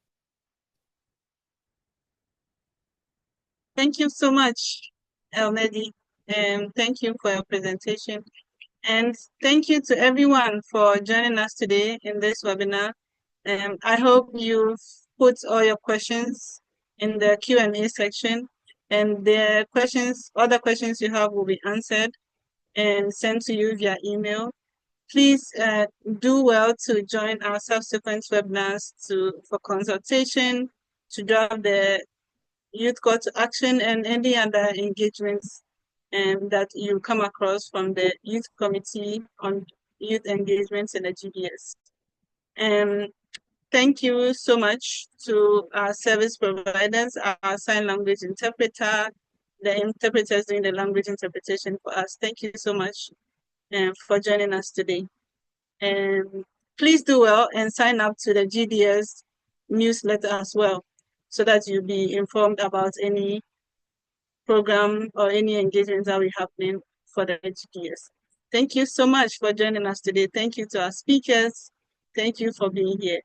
Thank you so much, Elmedi, and thank you for your presentation. And thank you to everyone for joining us today in this webinar. I hope you've put all your questions in the Q&A section, and the other questions you have will be answered and sent to you via email. Please do well to join our subsequent webinars for consultation, to draft the youth call to action, and any other engagements that you come across from the Youth Committee on Youth Engagements in the GDS. thank you so much to our service providers, our sign language interpreter, the interpreters doing the language interpretation for us. Thank you so much for joining us today. And please do well and sign up to the GDS newsletter as well, so that you'll be informed about any program or any engagements that we happening for the GDS. Thank you so much for joining us today. Thank you to our speakers. Thank you for being here.